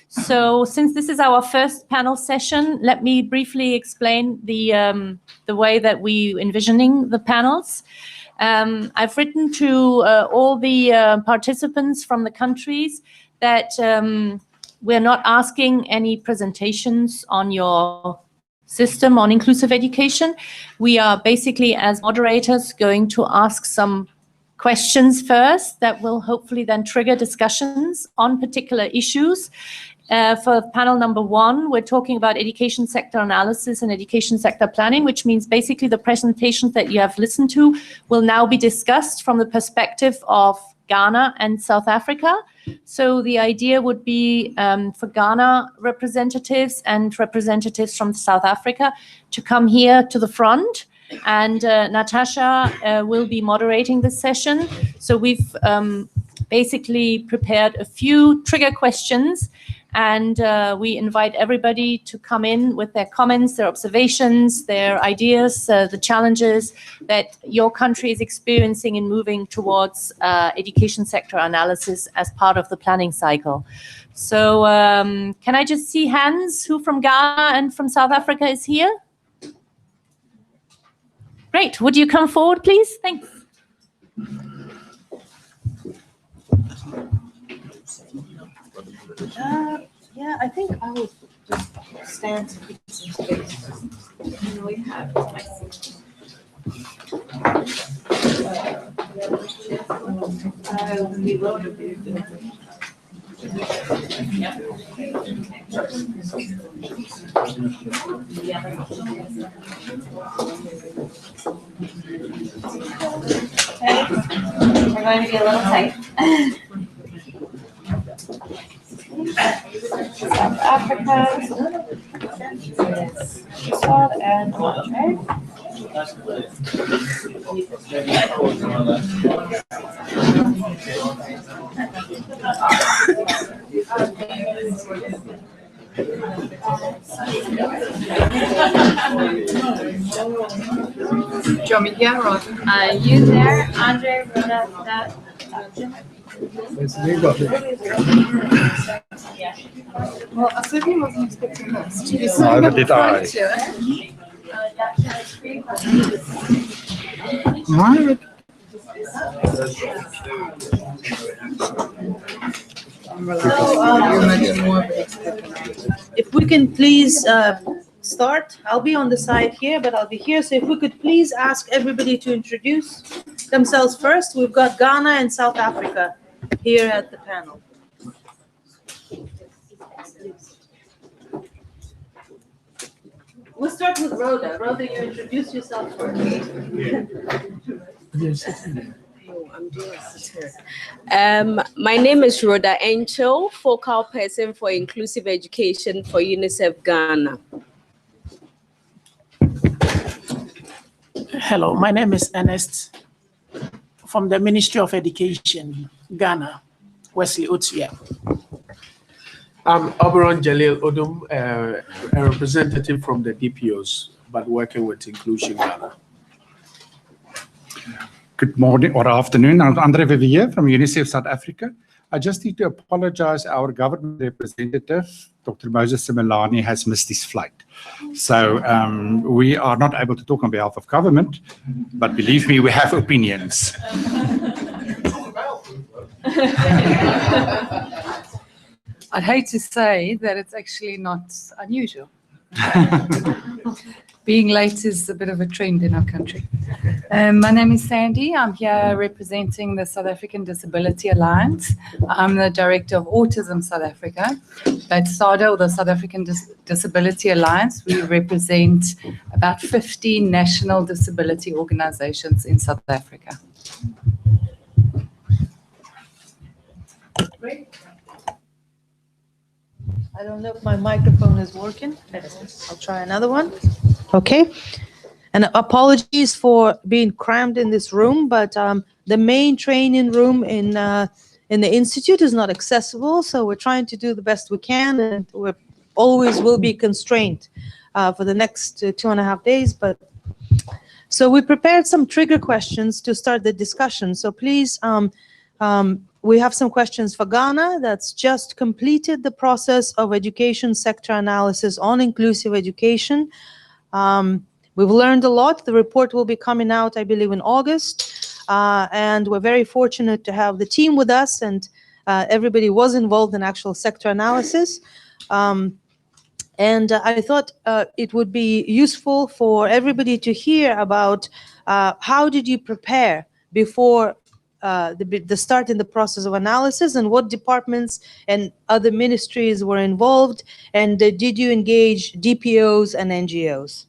So since this is our first panel session, let me briefly explain the way that we're envisioning the panels. I've written to all the participants from the countries that we're not asking any presentations on your system on inclusive education. We are basically, as moderators, going to ask some questions first that will hopefully then trigger discussions on particular issues. For panel number one, we're talking about education sector analysis and education sector planning, which means basically the presentations that you have listened to will now be discussed from the perspective of Ghana and South Africa. So the idea would be for Ghana representatives and representatives from South Africa to come here to the front, and Natasha will be moderating this session. So we've basically prepared a few trigger questions, and we invite everybody to come in with their comments, their observations, their ideas, the challenges that your country is experiencing in moving towards education sector analysis as part of the planning cycle. So can I just see hands who from Ghana and from South Africa is here? Great. Would you come forward, please? Thanks. Yeah, I think I will just stand to keep some space. We have We're going to be a little tight. South Africa, South and right? You there, Andre? That. Well, I certainly wasn't expecting this. Neither did I. If we can please start, I'll be on the side here, but I'll be here. So if we could please ask everybody to introduce themselves first. We've got Ghana and South Africa here at the panel. We'll start with Rhoda. Rhoda, you introduce yourself first. My name is Rhoda Encho, focal person for inclusive education for UNICEF Ghana. Hello, my name is Ernest from the Ministry of Education, Ghana, Wesley Otuya. I'm Oberon Jalil Odum, a representative from the DPOs, but working with Inclusion Ghana. Good morning or afternoon. I'm Andre Vivier from UNICEF South Africa. I just need to apologize. Our government representative, Dr. Moses Simelane, has missed his flight. So we are not able to talk on behalf of government, but believe me, we have opinions. I'd hate to say that it's actually not unusual. Being late is a bit of a trend in our country. My name is Sandy. I'm here representing the South African Disability Alliance. I'm the Director of Autism South Africa. At SADA, or the South African Disability Alliance, we represent about 15 national disability organizations in South Africa. Great. I don't know if my microphone is working. I'll try another one. Okay. And apologies for being crammed in this room, but the main training room in the Institute is not accessible. So we're trying to do the best we can, and we always will be constrained for the next 2.5 days. But so we prepared some trigger questions to start the discussion. So please, we have some questions for Ghana that's just completed the process of education sector analysis on inclusive education. We've learned a lot. The report will be coming out, I believe, in August. And we're very fortunate to have the team with us, and everybody was involved in actual sector analysis. And I thought it would be useful for everybody to hear about how did you prepare before the start in the process of analysis, and what departments and other ministries were involved, and did you engage DPOs and NGOs?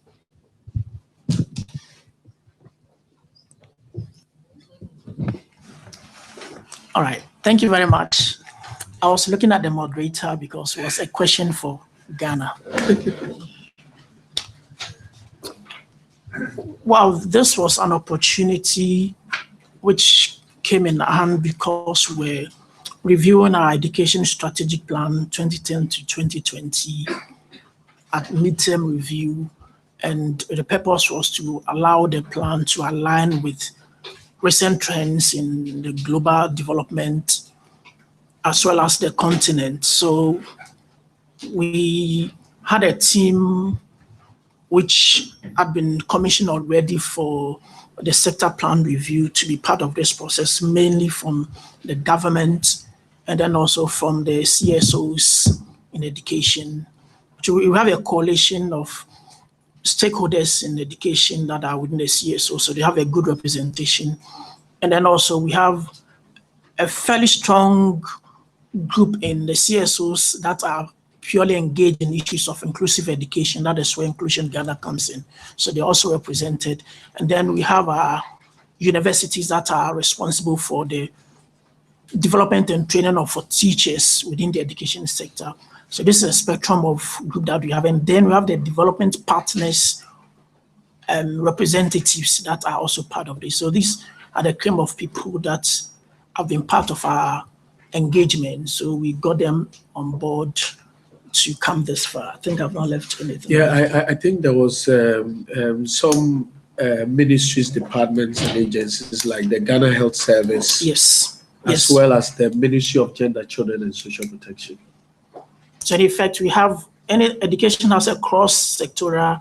All right, thank you very much. I was looking at the moderator because it was a question for Ghana. Wow, this was an opportunity which came in hand because we're reviewing our education strategic plan 2010 to 2020 at midterm review, and the purpose was to allow the plan to align with recent trends in the global development as well as the continent. So we had a team which had been commissioned already for the sector plan review to be part of this process, mainly from the government and then also from the CSOs in education. So we have a coalition of stakeholders in education that are within the CSO, so they have a good representation. And then also we have a fairly strong group in the CSOs that are purely engaged in issues of inclusive education. That is where Inclusion Ghana comes in. So they're also represented. And then we have our universities that are responsible for the development and training of teachers within the education sector. So this is a spectrum of group that we have. And then we have the development partners representatives that are also part of this. So these are the cream of people that have been part of our engagement. So we got them on board to come this far. I think I've not left anything. Yeah, I think there was some ministries, departments, and agencies like the Ghana Health Service. Yes. As well as the Ministry of Gender, Children and Social Protection. So in fact, we have education has a cross-sectoral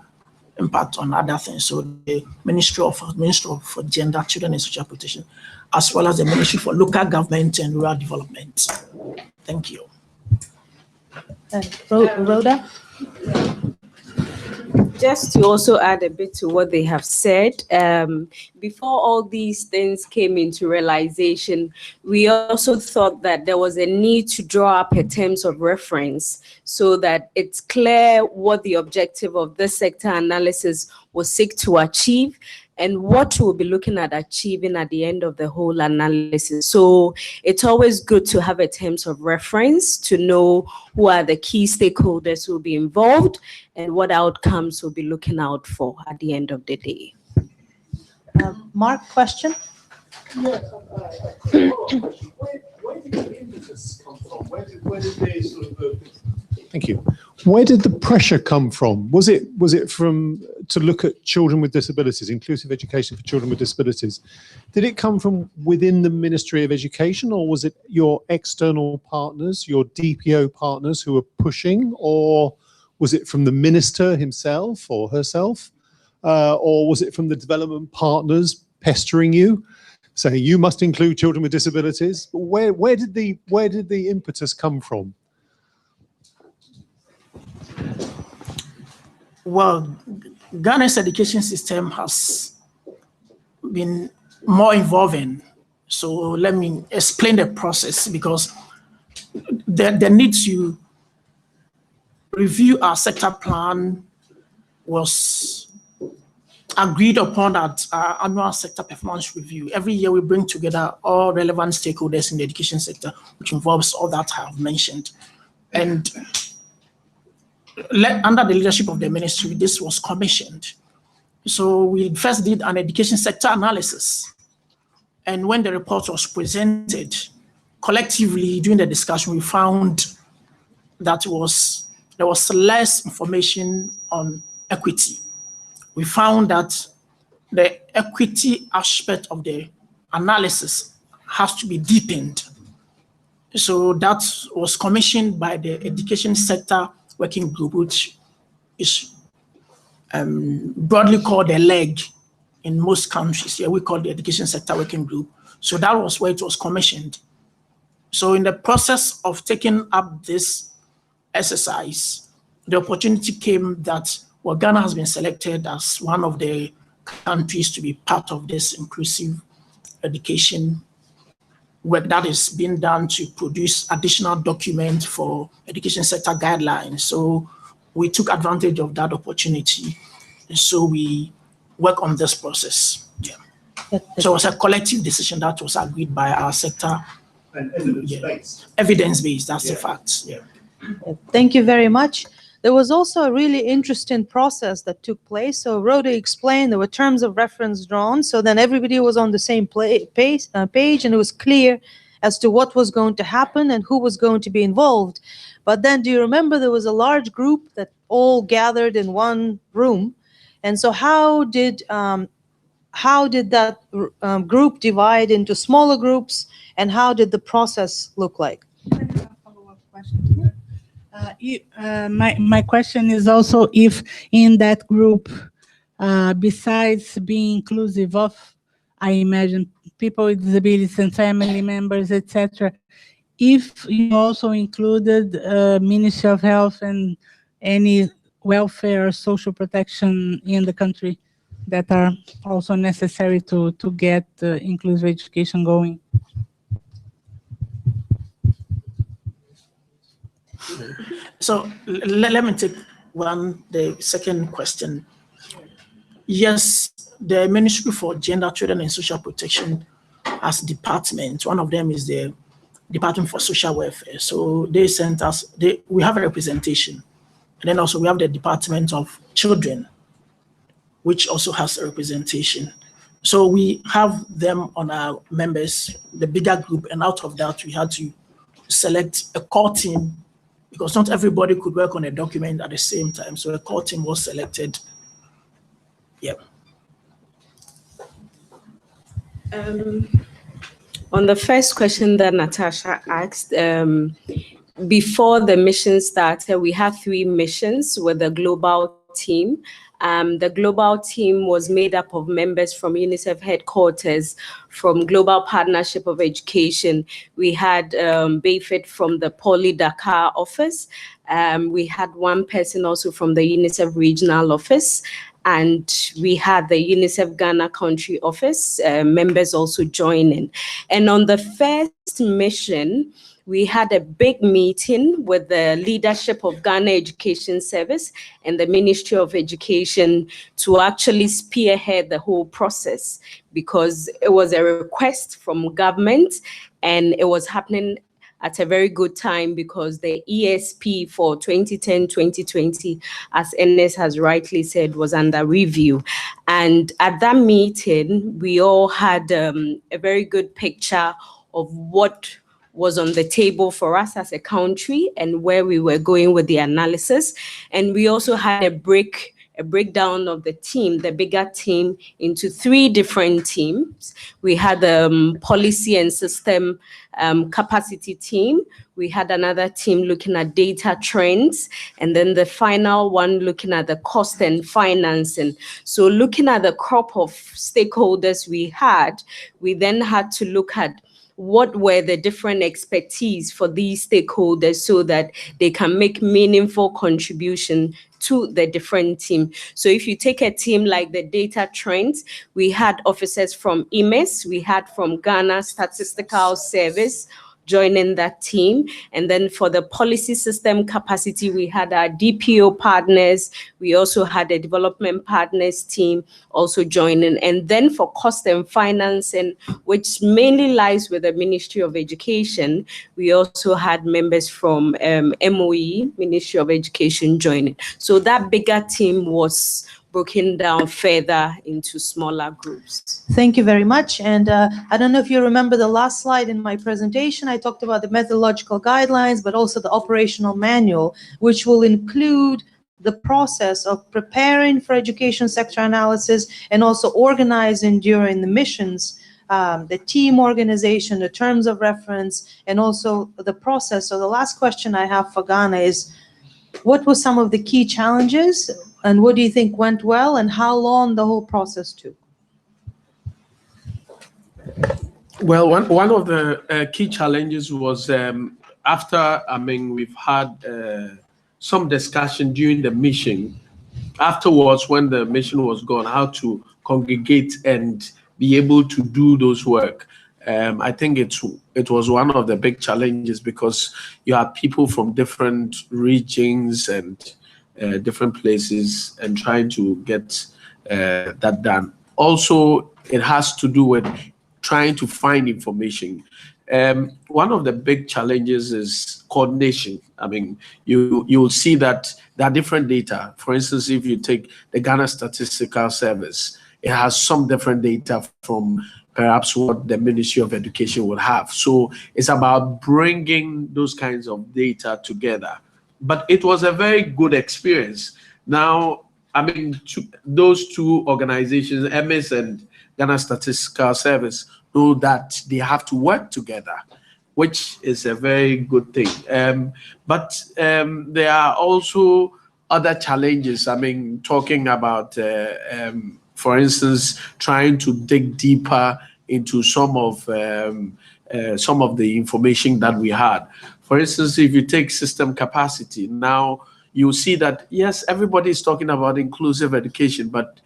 impact on other things. So the Ministry of Gender, Children and Social Protection, as well as the Ministry for Local Government and Rural Development. Thank you. Rhoda? Just to also add a bit to what they have said, before all these things came into realization, we also thought that there was a need to draw up a terms of reference so that it's clear what the objective of this sector analysis was seek to achieve and what we'll be looking at achieving at the end of the whole analysis. So it's always good to have a terms of reference to know who are the key stakeholders who will be involved and what outcomes we'll be looking out for at the end of the day. Mark, question? Yes. Where did the impetus come from? Where did they sort of Thank you. Where did the pressure come from? Was it from to look at children with disabilities, inclusive education for children with disabilities? Did it come from within the Ministry of Education, or was it your external partners, your DPO partners who were pushing, or was it from the minister himself or herself, or was it from the development partners pestering you, saying you must include children with disabilities? Where did the impetus come from? Well, Ghana's education system has been more involving. So let me explain the process, because the need to review our sector plan was agreed upon at our annual sector performance review. Every year we bring together all relevant stakeholders in the education sector, which involves all that I have mentioned. And under the leadership of the ministry, this was commissioned. So we first did an education sector analysis. And when the report was presented, collectively during the discussion, we found that there was less information on equity. We found that the equity aspect of the analysis has to be deepened. So that was commissioned by the education sector working group, which is broadly called a leg in most countries. Here we call the education sector working group. So that was where it was commissioned. So in the process of taking up this exercise, the opportunity came that Ghana has been selected as one of the countries to be part of this inclusive education work that is being done to produce additional documents for education sector guidelines. So we took advantage of that opportunity. And so we work on this process. Yeah. So it was a collective decision that was agreed by our sector. And evidence-based. Yeah. Evidence-based, that's the fact. Yeah. Thank you very much. There was also a really interesting process that took place. So Rhoda explained there were terms of reference drawn. So then everybody was on the same page, and it was clear as to what was going to happen and who was going to be involved. But then do you remember there was a large group that all gathered in one room? And so how did that group divide into smaller groups, and how did the process look like? My question is also if in that group, besides being inclusive of, I imagine, people with disabilities and family members, etc., if you also included Ministry of Health and any welfare or social protection in the country that are also necessary to get inclusive education going. So let me take the second question. Yes, the Ministry for Gender, Children and Social Protection has departments. One of them is the Department for Social Welfare. So they sent us, we have a representation. And then also we have the Department of Children, which also has a representation. So we have them on our members, the bigger group, and out of that we had to select a core team because not everybody could work on a document at the same time. So a core team was selected. Yep. On the first question that Natasha asked, before the mission started, we had 3 missions with the global team. The global team was made up of members from UNICEF headquarters, from Global Partnership of Education. We had Bayfit from the Poly Dakar office. We had one person also from the UNICEF regional office. And we had the UNICEF Ghana country office members also joining. And on the first mission, we had a big meeting with the leadership of Ghana Education Service and the Ministry of Education to actually spearhead the whole process because it was a request from government and it was happening at a very good time because the ESP for 2010-2020, as Ernest has rightly said, was under review. And at that meeting, we all had a very good picture of what was on the table for us as a country and where we were going with the analysis. And we also had a breakdown of the team, the bigger team, into 3 different teams. We had the policy and system capacity team. We had another team looking at data trends, and then the final one looking at the cost and financing. So looking at the crop of stakeholders we had, we then had to look at what were the different expertise for these stakeholders so that they can make meaningful contribution to the different team. So if you take a team like the data trends, we had officers from IMES, we had from Ghana Statistical Service joining that team. And then for the policy system capacity, we had our DPO partners. We also had a development partners team also joining. And then for cost and financing, which mainly lies with the Ministry of Education, we also had members from MOE, Ministry of Education, joining. So that bigger team was broken down further into smaller groups. Thank you very much. And I don't know if you remember the last slide in my presentation. I talked about the methodological guidelines, but also the operational manual, which will include the process of preparing for education sector analysis and also organizing during the missions, the team organization, the terms of reference, and also the process. So the last question I have for Ghana is, what were some of the key challenges and what do you think went well and how long the whole process took? Well, one of the key challenges was after, we've had some discussion during the mission. Afterwards, when the mission was gone, how to congregate and be able to do those work. I think it was one of the big challenges because you have people from different regions and different places and trying to get that done. Also, it has to do with trying to find information. One of the big challenges is coordination. You'll see that there are different data. For instance, if you take the Ghana Statistical Service, it has some different data from perhaps what the Ministry of Education would have. So it's about bringing those kinds of data together. But it was a very good experience. Now, those 2 organizations, MS and Ghana Statistical Service, know that they have to work together. which is a very good thing. But there are also other challenges. I mean, talking about, for instance, trying to dig deeper into some of the information that we had. For instance, if you take system capacity, now you see that, yes, everybody is talking about inclusive education, but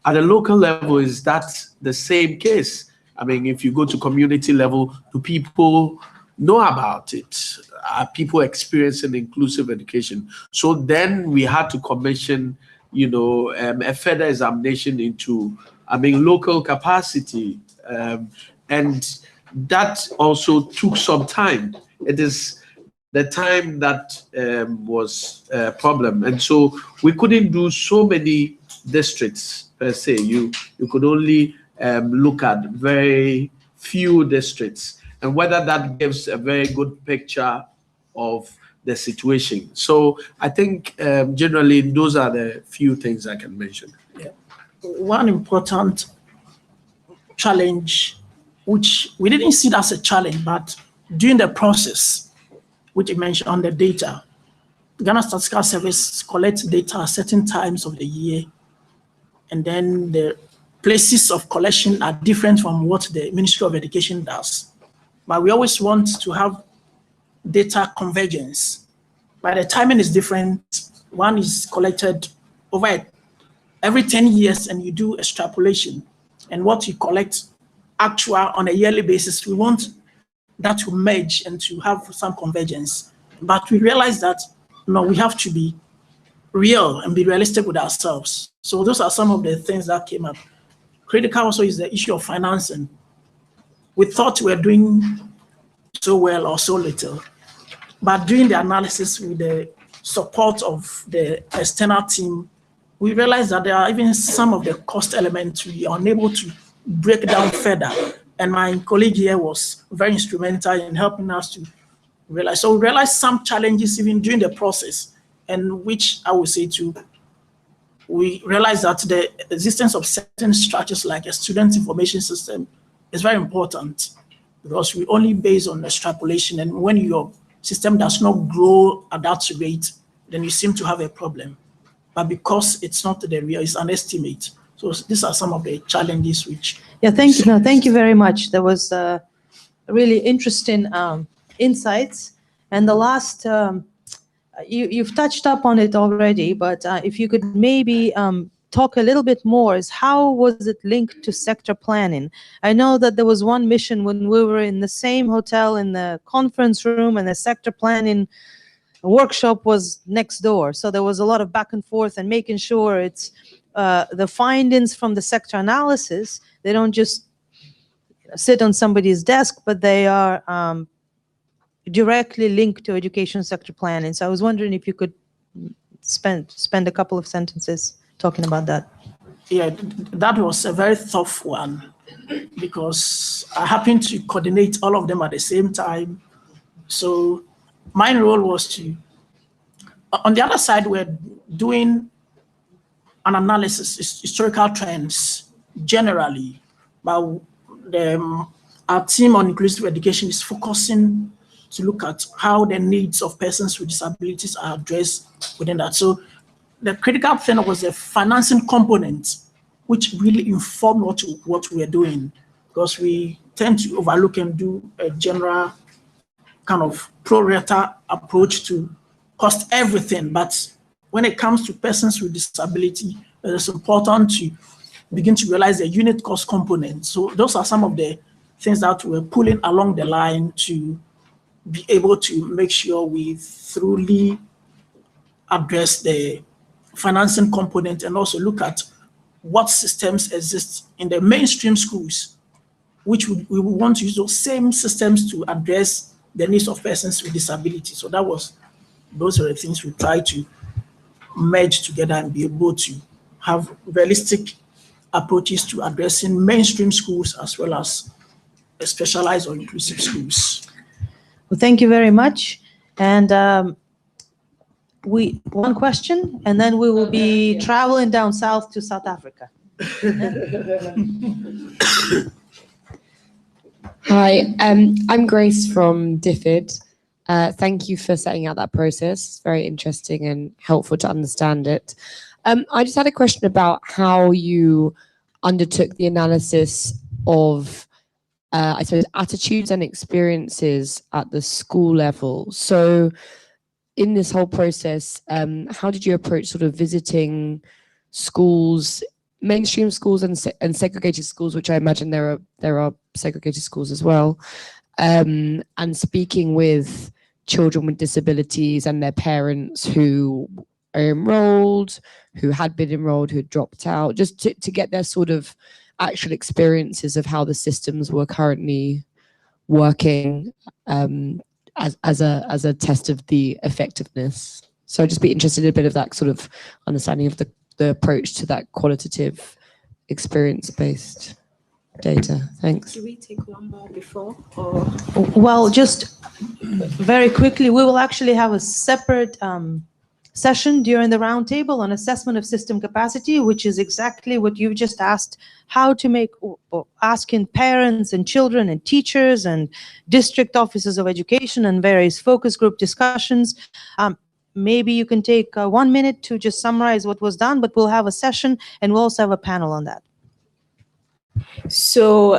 at a local level, is that the same case? I mean, if you go to community level, do people know about it? Are people experiencing inclusive education? So then we had to commission, a further examination into, local capacity. And that also took some time. It is the time that was a problem. And so we couldn't do so many districts per se. You could only look at very few districts, and whether that gives a very good picture of the situation. So I think generally those are the few things I can mention. Yeah. One important challenge, which we didn't see it as a challenge, but during the process, which you mentioned on the data, Ghana Statistical Service collects data at certain times of the year, and then the places of collection are different from what the Ministry of Education does. But we always want to have data convergence. But the timing is different. One is collected over every 10 years, and you do extrapolation. And what you collect actual on a yearly basis, we want that to merge and to have some convergence. But we realize that, we have to be real and be realistic with ourselves. So those are some of the things that came up. Critical also is the issue of financing. We thought we were doing so well or so little, but doing the analysis with the support of the external team, we realized that there are even some of the cost elements we are unable to break down further. And my colleague here was very instrumental in helping us to realize. So we realized some challenges even during the process, and which I would say too, we realized that the existence of certain structures like a student information system is very important, because we only base on extrapolation, and when your system does not grow at that rate, then you seem to have a problem. But because it's not the real, it's an estimate. So these are some of the challenges which... Yeah, thank you. No, thank you very much. That was really interesting insights. And the last, you've touched up on it already, but if you could maybe talk a little bit more, is how was it linked to sector planning? I know that there was one mission when we were in the same hotel in the conference room, and the sector planning workshop was next door. So there was a lot of back and forth and making sure it's the findings from the sector analysis, they don't just sit on somebody's desk, but they are directly linked to education sector planning. So I was wondering if you could spend a couple of sentences talking about that. Yeah, that was a very tough one, because I happened to coordinate all of them at the same time. So my role was to, on the other side, we're doing an analysis, historical trends generally, but our team on inclusive education is focusing to look at how the needs of persons with disabilities are addressed within that. So the critical thing was the financing component, which really informed what we are doing, because we tend to overlook and do a general kind of pro rata approach to cost everything. But when it comes to persons with disability, it is important to begin to realize the unit cost component. So those are some of the things that we're pulling along the line to be able to make sure we thoroughly address the financing component, and also look at what systems exist in the mainstream schools, which we want to use those same systems to address the needs of persons with disability. So those are the things we try to merge together and be able to have realistic approaches to addressing mainstream schools as well as specialized or inclusive schools. Well, thank you very much. And one question, and then we will be traveling down south to South Africa. Hi, I'm Grace from DFID. Thank you for setting out that process. It's very interesting and helpful to understand it. I just had a question about how you undertook the analysis of, I suppose, attitudes and experiences at the school level. So in this whole process, how did you approach sort of visiting schools, mainstream schools and segregated schools, which I imagine there are segregated schools as well, and speaking with children with disabilities and their parents who are enrolled, who had been enrolled, who dropped out, just to get their sort of actual experiences of how the systems were currently working as a test of the effectiveness. So I'd just be interested in a bit of that sort of understanding of the approach to that qualitative experience-based data. Thanks. Do we take one more before? Or? Well, just very quickly, we will actually have a separate session during the roundtable on assessment of system capacity, which is exactly what you just asked, how to make, or asking parents and children and teachers and district officers of education and various focus group discussions. Maybe you can take 1 minute to just summarize what was done, but we'll have a session and we'll also have a panel on that. So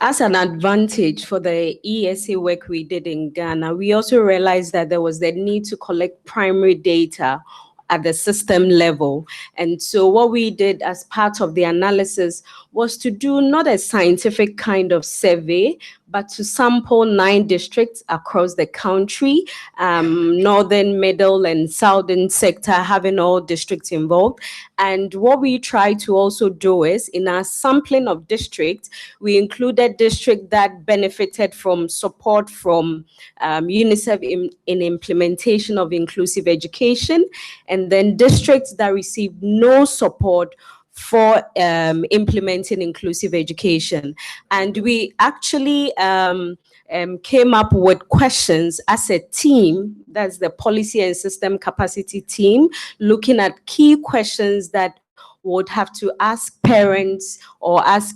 as an advantage for the ESA work we did in Ghana, we also realized that there was the need to collect primary data at the system level. And so what we did as part of the analysis was to do not a scientific kind of survey, but to sample 9 districts across the country, northern, middle, and southern sector, having all districts involved. And what we try to also do is, in our sampling of districts, we included districts that benefited from support from UNICEF in implementation of inclusive education, and then districts that received no support for implementing inclusive education. And we actually came up with questions as a team, that's the policy and system capacity team, looking at key questions that would have to ask parents or ask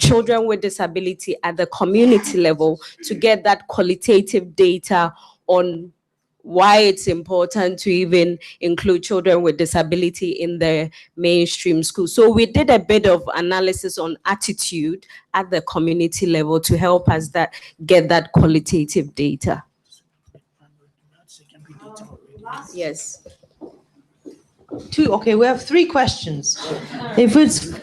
children with disability at the community level to get that qualitative data on why it's important to even include children with disability in the mainstream school. So we did a bit of analysis on attitude at the community level to help us get that qualitative data. Yes. Okay, we have 3 questions. If it's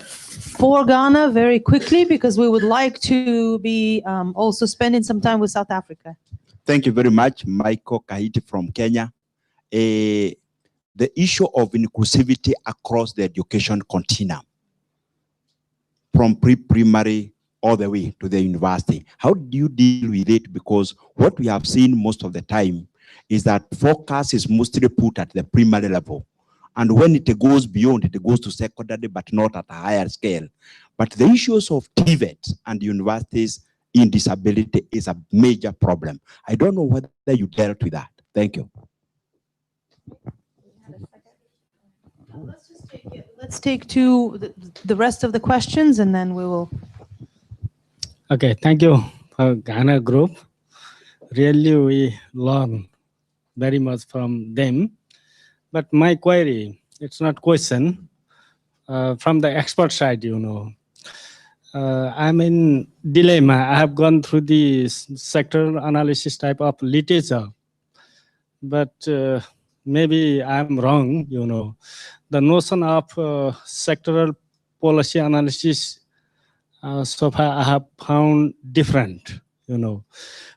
for Ghana, very quickly, because we would like to be also spending some time with South Africa. Thank you very much, Michael Kahiti from Kenya. The issue of inclusivity across the education continuum, from pre-primary all the way to the university. How do you deal with it? Because what we have seen most of the time is that focus is mostly put at the primary level. And when it goes beyond, it goes to secondary, but not at a higher scale. But the issues of TVET and universities in disability is a major problem. I don't know whether you dealt with that. Thank you. Let's take the rest of the questions and then we will. Okay, thank you for Ghana group. Really, we learn very much from them. But my query, it's not question, from the expert side, you know. I'm in dilemma. I have gone through the sectoral analysis type of literature, but maybe I'm wrong, you know. The notion of sectoral policy analysis, so far I have found different, you know.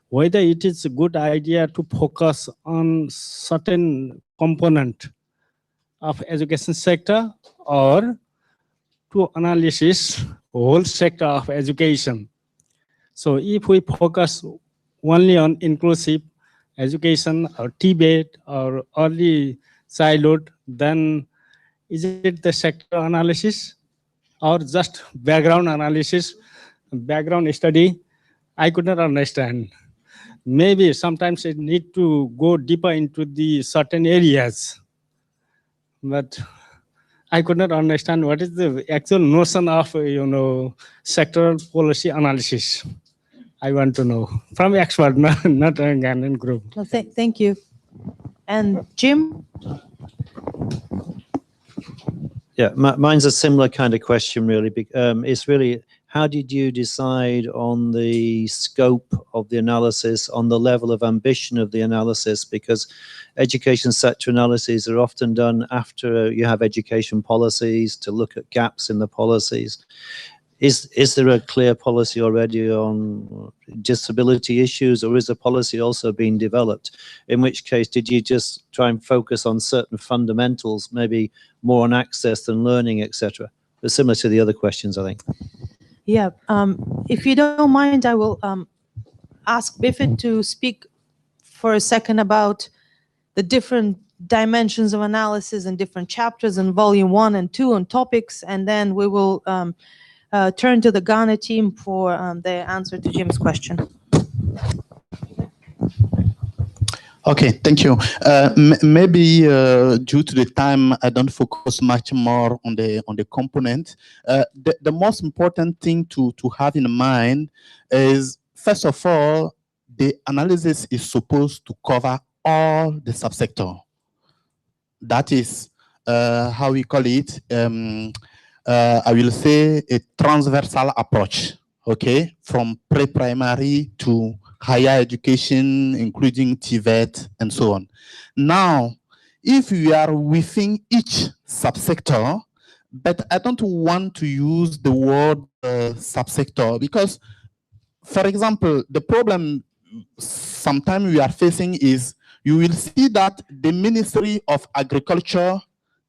Whether it is a good idea to focus on certain component of education sector or to analysis whole sector of education. So if we focus only on inclusive education or TVET or early childhood, then is it the sector analysis or just background analysis, background study? I could not understand. Maybe sometimes it need to go deeper into the certain areas, but I could not understand what is the actual notion of, sectoral policy analysis. I want to know from expert, not a Ghanaian group. Well, thank you. And Jim? Yeah, mine's a similar kind of question, really. It's really, how did you decide on the scope of the analysis, on the level of ambition of the analysis? Because education sector analyses are often done after you have education policies to look at gaps in the policies. Is there a clear policy already on disability issues, or is a policy also being developed? In which case, did you just try and focus on certain fundamentals, maybe more on access than learning, etc.? But similar to the other questions, I think. Yeah, if you don't mind, I will ask Bifid to speak for a second about the different dimensions of analysis and different chapters in volume 1 and 2 on topics, and then we will turn to the Ghana team for the answer to Jim's question. Okay, thank you. Maybe due to the time, I don't focus much more on the component. The most important thing to have in mind is, first of all, the analysis is supposed to cover all the subsector. That is how we call it. I will say a transversal approach. Okay, from pre-primary to higher education, including TVET and so on. Now, if we are within each subsector, but I don't want to use the word subsector, because, for example, the problem sometimes we are facing is, you will see that the Ministry of Agriculture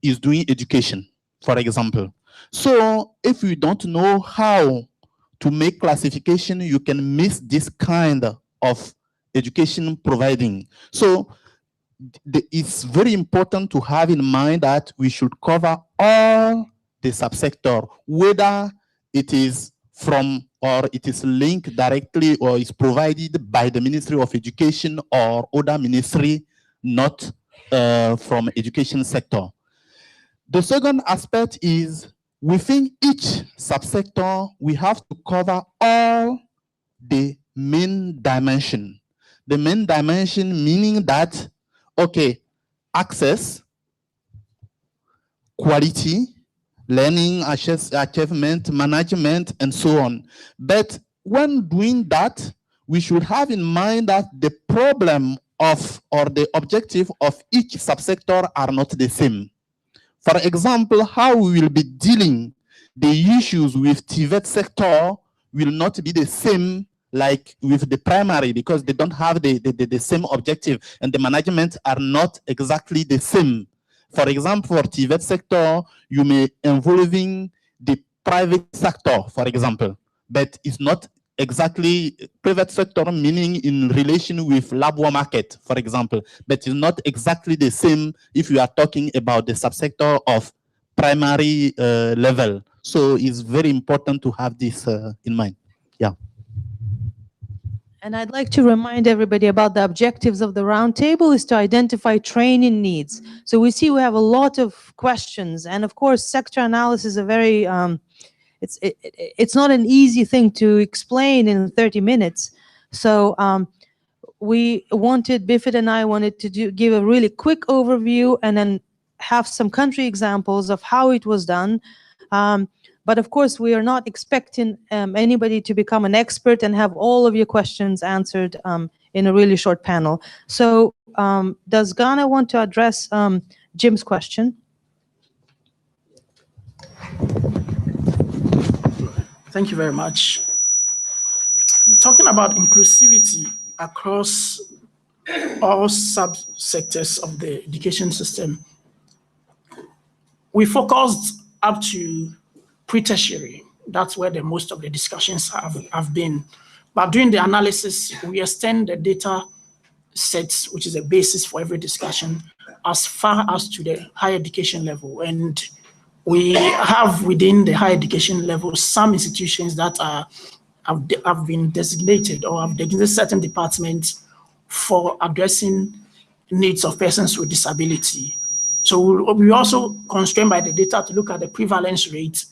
is doing education, for example. So if you don't know how to make classification, you can miss this kind of education providing. So it's very important to have in mind that we should cover all the subsector, whether it is from or it is linked directly or is provided by the Ministry of Education or other ministry, not from education sector. The second aspect is, within each subsector, we have to cover all the main dimension. The main dimension meaning that, okay, access, quality, learning, achievement, management, and so on. But when doing that, we should have in mind that the problem of, or the objective of each subsector are not the same. For example, how we will be dealing the issues with TVET sector will not be the same like with the primary, because they don't have the same objective, and the management are not exactly the same. For example, for TVET sector, you may involving the private sector, for example, but it's not exactly private sector, meaning in relation with labor market, for example, but it's not exactly the same if you are talking about the subsector of primary level. So it's very important to have this in mind. Yeah. And I'd like to remind everybody about the objectives of the roundtable is to identify training needs. So we see we have a lot of questions, and of course, sector analysis is a very it's not an easy thing to explain in 30 minutes. So we wanted, Bifid and I wanted to give a really quick overview and then have some country examples of how it was done. But of course, we are not expecting anybody to become an expert and have all of your questions answered in a really short panel. So does Ghana want to address Jim's question? Thank you very much. Talking about inclusivity across all subsectors of the education system, we focused up to pre-tertiary. That's where the most of the discussions have been. But during the analysis, we extend the data sets, which is a basis for every discussion, as far as to the higher education level. And we have within the higher education level some institutions that have been designated or have designated certain departments for addressing needs of persons with disability. So we also constrained by the data to look at the prevalence rate.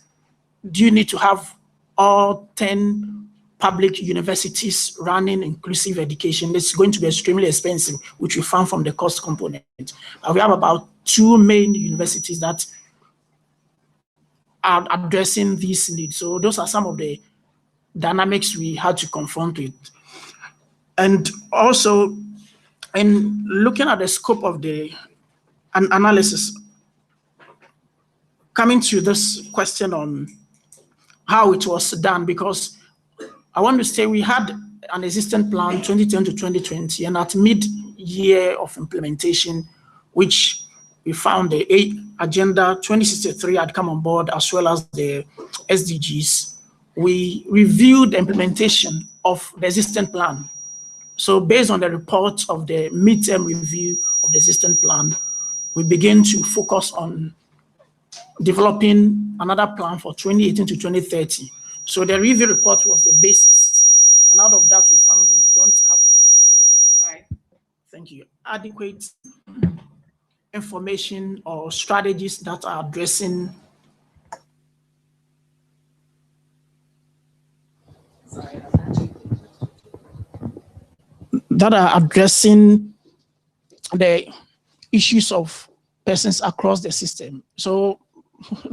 Do you need to have all 10 public universities running inclusive education? It's going to be extremely expensive, which we found from the cost component. We have about 2 main universities that are addressing these needs. So those are some of the dynamics we had to confront with. And also, in looking at the scope of the analysis, coming to this question on how it was done, because I want to say we had an existing plan 2010 to 2020, and at mid-year of implementation, which we found the Agenda 2063 had come on board, as well as the SDGs. We reviewed the implementation of the existing plan. So based on the report of the midterm review of the existing plan, we began to focus on developing another plan for 2018 to 2030. So the review report was the basis. And out of that, we found we don't have, thank you, adequate information or strategies that are addressing the issues of persons across the system. So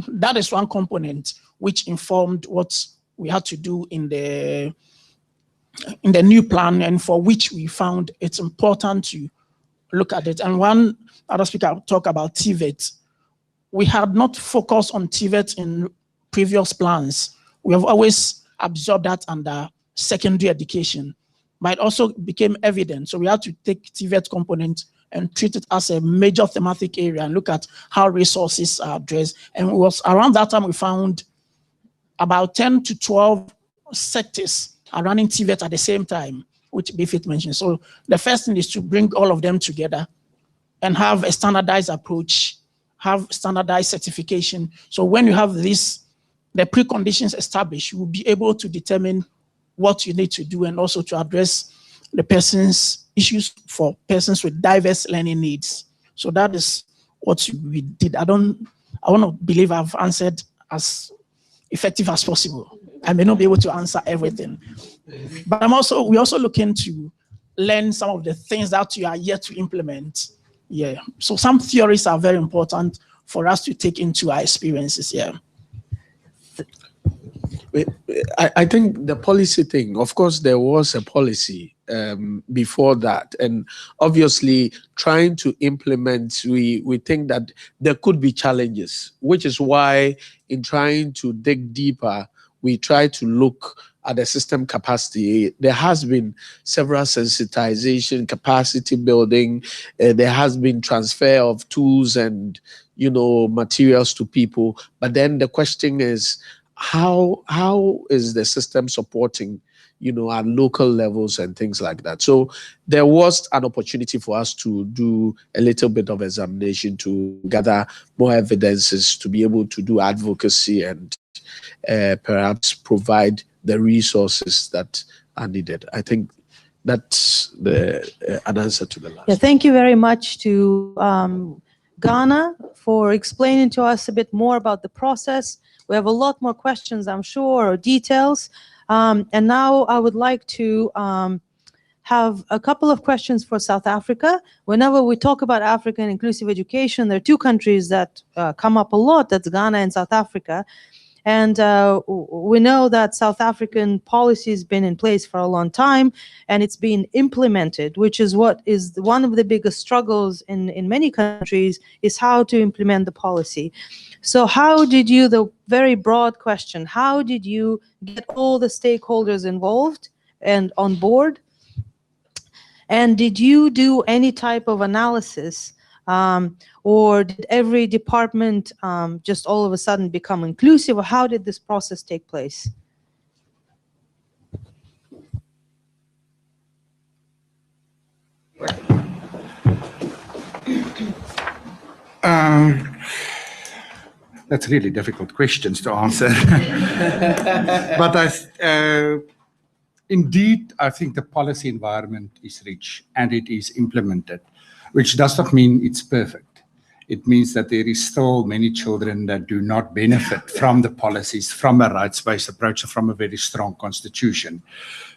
that is one component which informed what we had to do in the new plan, and for which we found it's important to look at it. And one other speaker talked about TVET. We had not focused on TVET in previous plans. We have always absorbed that under secondary education, but it also became evident. So we had to take TVET component and treat it as a major thematic area and look at how resources are addressed. And it was around that time we found about 10 to 12 sectors are running TVET at the same time, which Bifit mentioned. So the first thing is to bring all of them together and have a standardized approach, have standardized certification. So when you have this, the preconditions established, you will be able to determine what you need to do, and also to address the person's issues for persons with diverse learning needs. So that is what we did. I want to believe I've answered as effective as possible. I may not be able to answer everything, but we're also looking to learn some of the things that you are yet to implement. Yeah. So some theories are very important for us to take into our experiences. Yeah. I think the policy thing, of course, there was a policy before that. And obviously, trying to implement, we think that there could be challenges, which is why in trying to dig deeper, we try to look at the system capacity. There has been several sensitization, capacity building. There has been transfer of tools and, materials to people. But then the question is, how is the system supporting, at local levels and things like that? So there was an opportunity for us to do a little bit of examination to gather more evidences, to be able to do advocacy and perhaps provide the resources that are needed. I think that's an answer to the last. Yeah, thank you very much to Ghana for explaining to us a bit more about the process. We have a lot more questions, I'm sure, or details. And now I would like to have a couple of questions for South Africa. Whenever we talk about African inclusive education, there are 2 countries that come up a lot, that's Ghana and South Africa. And we know that South African policy has been in place for a long time, and it's been implemented, which is what is one of the biggest struggles in many countries, is how to implement the policy. So how did you, the very broad question, how did you get all the stakeholders involved and on board? And did you do any type of analysis, or did every department just all of a sudden become inclusive? Or how did this process take place? That's really difficult questions to answer. But indeed, I think the policy environment is rich and it is implemented, which does not mean it's perfect. it means that there is still many children that do not benefit from the policies, from a rights-based approach, or from a very strong constitution.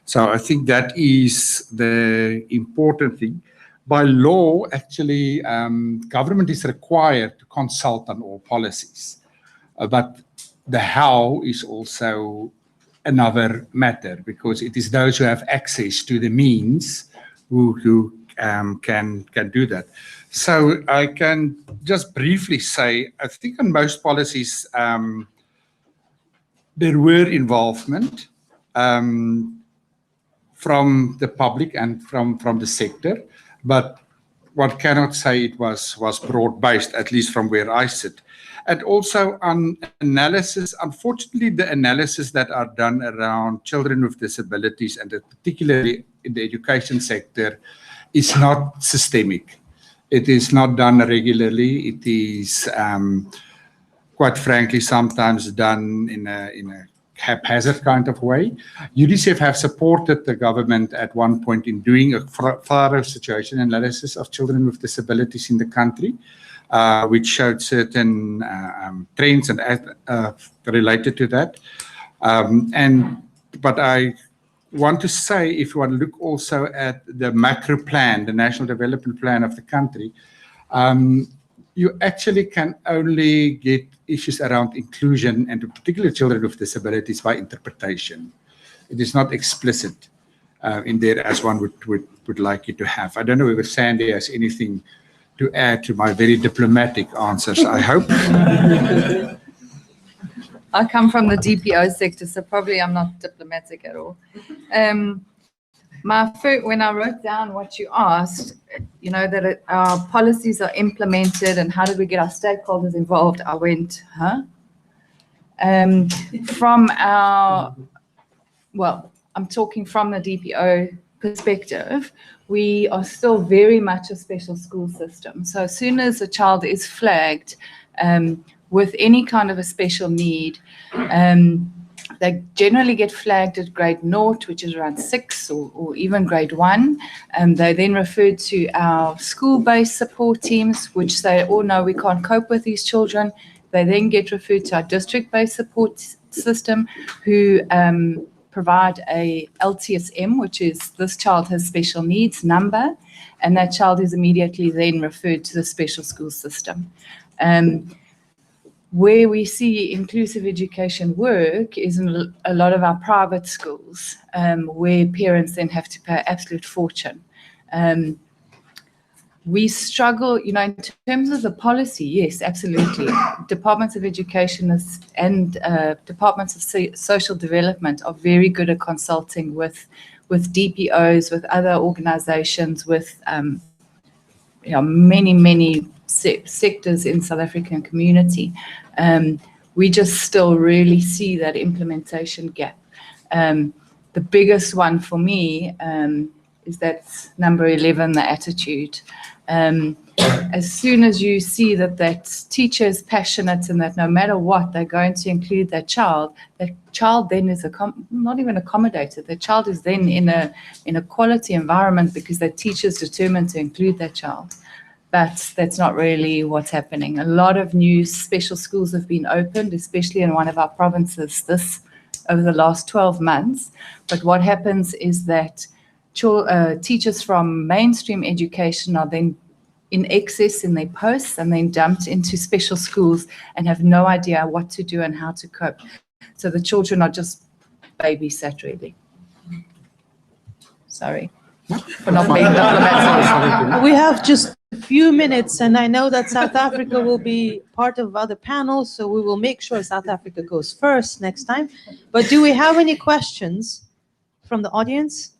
So I think that is the important thing. By law, actually, government is required to consult on all policies. But the how is also another matter, because it is those who have access to the means who can do that. So I can just briefly say, I think on most policies, there were involvement from the public and from the sector, but one cannot say it was broad-based, at least from where I sit. And also on analysis, unfortunately, the analysis that are done around children with disabilities, and particularly in the education sector, is not systemic. It is not done regularly. It is, quite frankly, sometimes done in a haphazard kind of way. UNICEF have supported the government at one point in doing a thorough situation analysis of children with disabilities in the country, which showed certain trends and related to that. But I want to say, if you want to look also at the macro plan, the national development plan of the country, you actually can only get issues around inclusion, and particularly children with disabilities, by interpretation. It is not explicit in there as one would like it to have. I don't know if Sandy has anything to add to my very diplomatic answers, I hope. I come from the DPO sector, so probably I'm not diplomatic at all. When I wrote down what you asked, you know, that our policies are implemented and how did we get our stakeholders involved, I went, huh? I'm talking from the DPO perspective, we are still very much a special school system. So as soon as a child is flagged with any kind of a special need, they generally get flagged at grade 0, which is around 6, or even grade 1. They then referred to our school-based support teams, which say, oh no, we can't cope with these children. They then get referred to our district-based support system, who provide a LTSM, which is this child has special needs number, and that child is immediately then referred to the special school system. Where we see inclusive education work is in a lot of our private schools, where parents then have to pay an absolute fortune. We struggle, you know, in terms of the policy, yes, absolutely. Departments of Education and Departments of Social Development are very good at consulting with DPOs, with other organizations, with many sectors in South African community. We just still really see that implementation gap. The biggest one for me is that number 11, the attitude. As soon as you see that teacher is passionate and that no matter what, they're going to include that child then is not even accommodated. The child is then in a quality environment because the teacher is determined to include that child. But that's not really what's happening. A lot of new special schools have been opened, especially in one of our provinces over the last 12 months. But what happens is that teachers from mainstream education are then in excess in their posts and then dumped into special schools and have no idea what to do and how to cope. So the children are just babysat, really. Sorry for not being diplomatic. We have just a few minutes, and I know that South Africa will be part of other panels, so we will make sure South Africa goes first next time. But do we have any questions from the audience?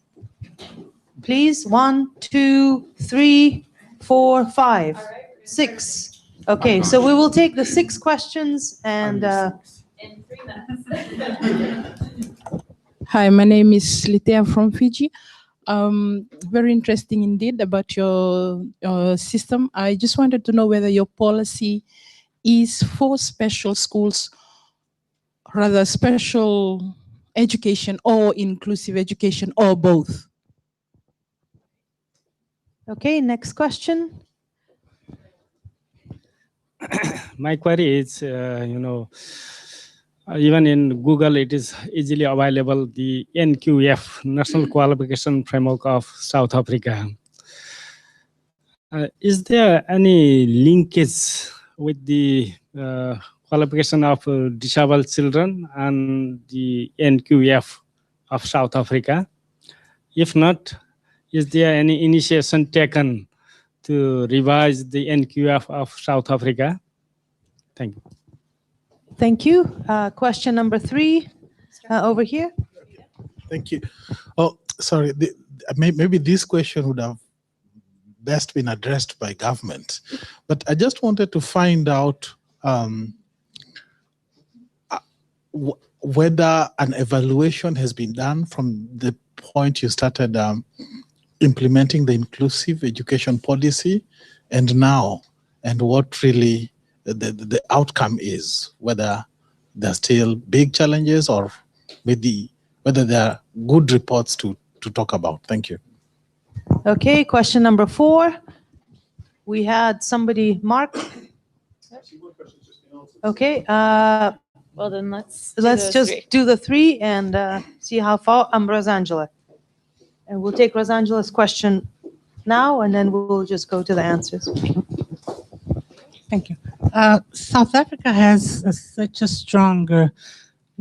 Please, 1, 2, 3, 4, 5, 6. Okay, so we will take the 6 questions and. Hi, my name is Litea from Fiji. Very interesting indeed about your system. I just wanted to know whether your policy is for special schools, rather special education or inclusive education, or both. Okay, next question. my query is, even in Google, it is easily available, the NQF, National Qualification Framework of South Africa. Is there any linkage with the qualification of disabled children and the NQF of South Africa? If not, is there any initiation taken to revise the NQF of South Africa? Thank you. Thank you. Question number 3, over here. Thank you. Oh, sorry. Maybe this question would have best been addressed by government, but I just wanted to find out whether an evaluation has been done from the point you started implementing the inclusive education policy and now, and what really the outcome is, whether there are still big challenges or maybe whether there are good reports to talk about. Thank you. Okay, question number 4. We had somebody, Mark. Okay, well then let's just do the 3 and see how far. I'm Rosangela. And we'll take Rosangela's question now and then we'll just go to the answers. Thank you. South Africa has such a strong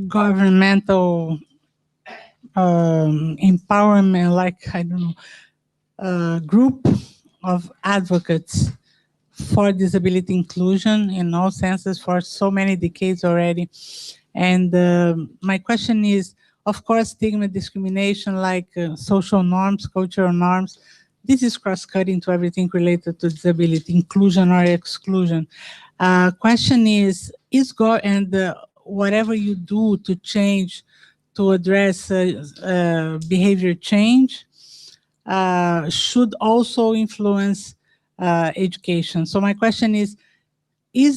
governmental empowerment, like, I don't know, group of advocates for disability inclusion in all senses for so many decades already. And my question is, of course, stigma, discrimination, like social norms, cultural norms, this is cross-cutting to everything related to disability, inclusion or exclusion. Question is whatever you do to change, to address behavior change, should also influence education. So my question is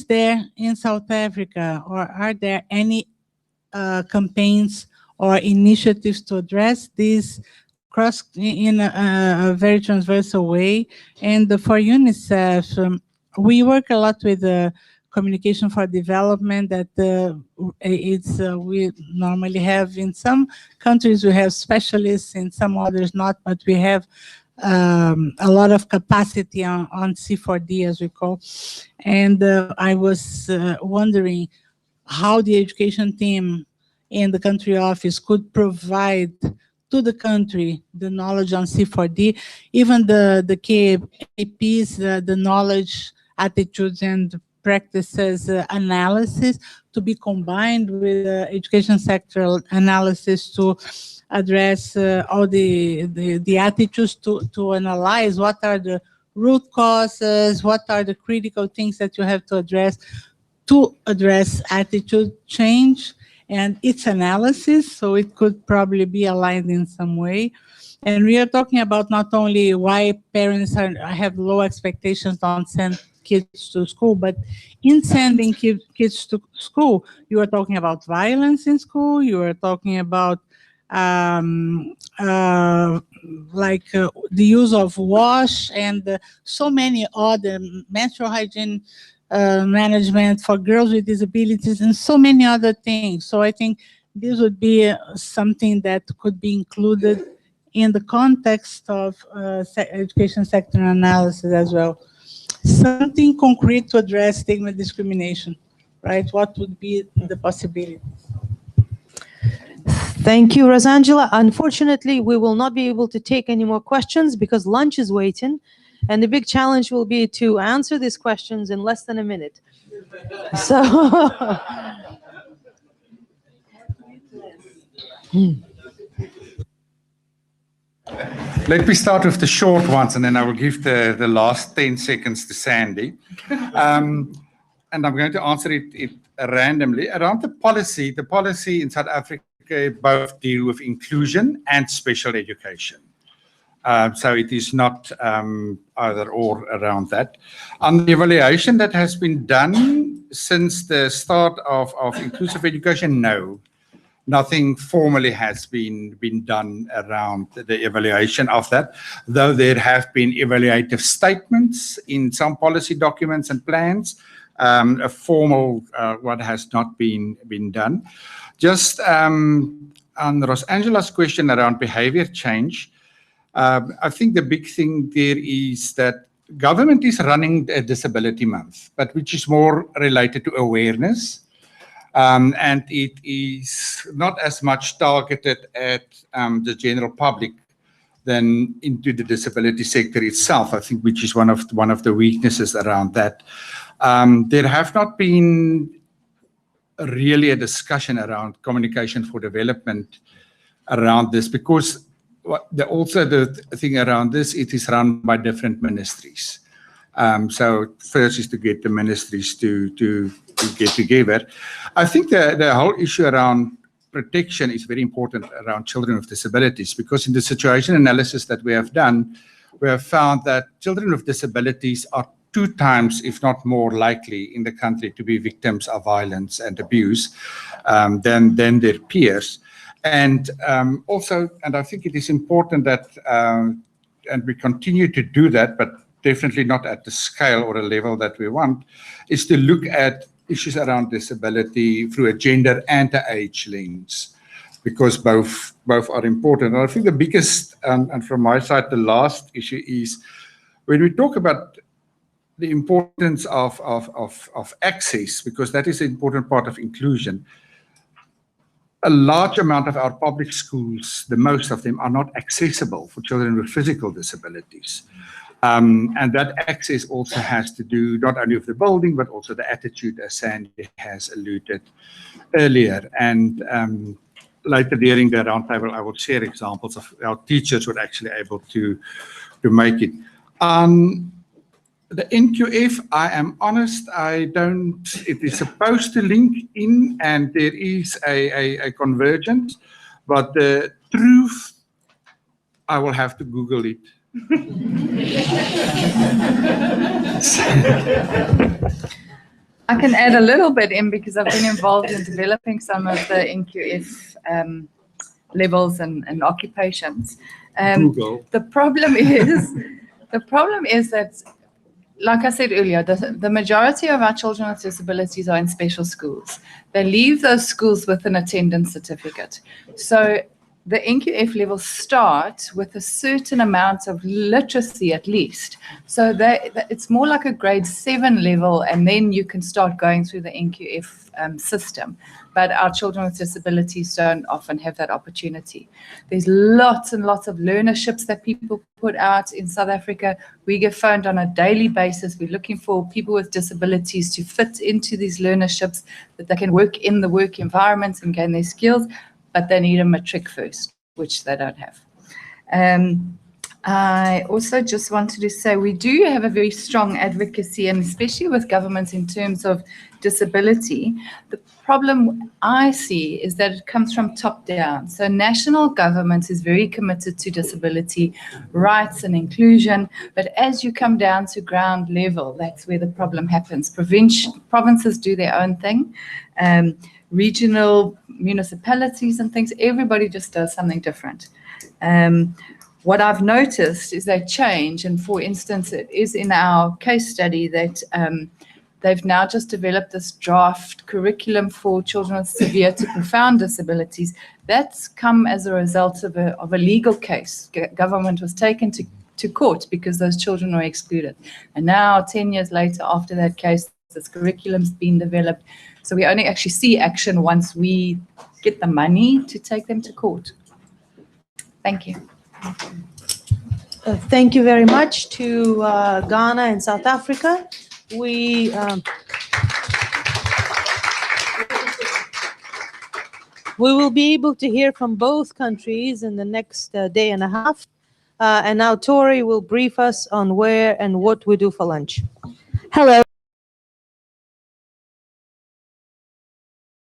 there in South Africa, or are there any campaigns or initiatives to address this in a very transversal way? And for UNICEF, we work a lot with communication for development that we normally have in some countries, we have specialists, in some others not, but we have a lot of capacity on C4D, as we call. And I was wondering how the education team in the country office could provide to the country the knowledge on C4D, even the KAPs, the knowledge, attitudes, and practices analysis to be combined with education sector analysis to address all the attitudes, to analyze what are the root causes, what are the critical things that you have to address attitude change and its analysis, so it could probably be aligned in some way. And we are talking about not only why parents have low expectations on send kids to school, but in sending kids to school, you are talking about violence in school, you are talking about the use of wash and so many other menstrual hygiene management for girls with disabilities and so many other things. So I think this would be something that could be included in the context of education sector analysis as well. Something concrete to address stigma discrimination, right? What would be the possibility? Thank you, Rosangela. Unfortunately, we will not be able to take any more questions because lunch is waiting. And the big challenge will be to answer these questions in less than a minute. So, Let me start with the short ones, and then I will give the last 10 seconds to Sandy. And I'm going to answer it randomly. Around the policy in South Africa both deal with inclusion and special education. So it is not either or around that. On the evaluation that has been done since the start of inclusive education, no. Nothing formally has been done around the evaluation of that, though there have been evaluative statements in some policy documents and plans a formal what has not been done. Just on Rosangela's question around behavior change, I think the big thing there is that government is running a disability month, but which is more related to awareness. And it is not as much targeted at the general public than into the disability sector itself, I think, which is one of the weaknesses around that. There have not been really a discussion around communication for development around this, because also the thing around this, it is run by different ministries. So first is to get the ministries to get together. I think the whole issue around protection is very important around children with disabilities, because in the situation analysis that we have done, we have found that children with disabilities are 2 times, if not more, likely in the country to be victims of violence and abuse than their peers. And also, and I think it is important that, and we continue to do that, but definitely not at the scale or a level that we want, is to look at issues around disability through a gender and an age lens, because both are important. And I think the biggest, and from my side, the last issue is when we talk about the importance of access, because that is an important part of inclusion. A large amount of our public schools, the most of them, are not accessible for children with physical disabilities. And that access also has to do not only with the building, but also the attitude, as Sandy has alluded earlier. And later during the roundtable, I will share examples of our teachers were actually able to make it. The NQF, I am honest, it is supposed to link in, and there is a convergence, but the truth, I will have to Google it. I can add a little bit in, because I've been involved in developing some of the NQF levels and occupations. Google. The problem is that, like I said earlier, the majority of our children with disabilities are in special schools. They leave those schools with an attendance certificate. So the NQF levels start with a certain amount of literacy at least. So it's more like a grade 7 level, and then you can start going through the NQF system. But our children with disabilities don't often have that opportunity. There's lots and lots of learnerships that people put out in South Africa. We get phoned on a daily basis. We're looking for people with disabilities to fit into these learnerships, that they can work in the work environment and gain their skills, but they need a matric first, which they don't have. I also just wanted to say we do have a very strong advocacy, and especially with governments in terms of disability. The problem I see is that it comes from top down. So national government is very committed to disability rights and inclusion, but as you come down to ground level, that's where the problem happens. Provinces do their own thing. Regional municipalities and things, everybody just does something different. What I've noticed is they change, and for instance, it is in our case study that they've now just developed this draft curriculum for children with severe to profound disabilities. That's come as a result of a legal case. Government was taken to court because those children were excluded. And now, 10 years later, after that case, this curriculum's been developed. So we only actually see action once we get the money to take them to court. Thank you. Thank you very much to Ghana and South Africa. We will be able to hear from both countries in the next day and a half. And now Tori will brief us on where and what we do for lunch. Hello.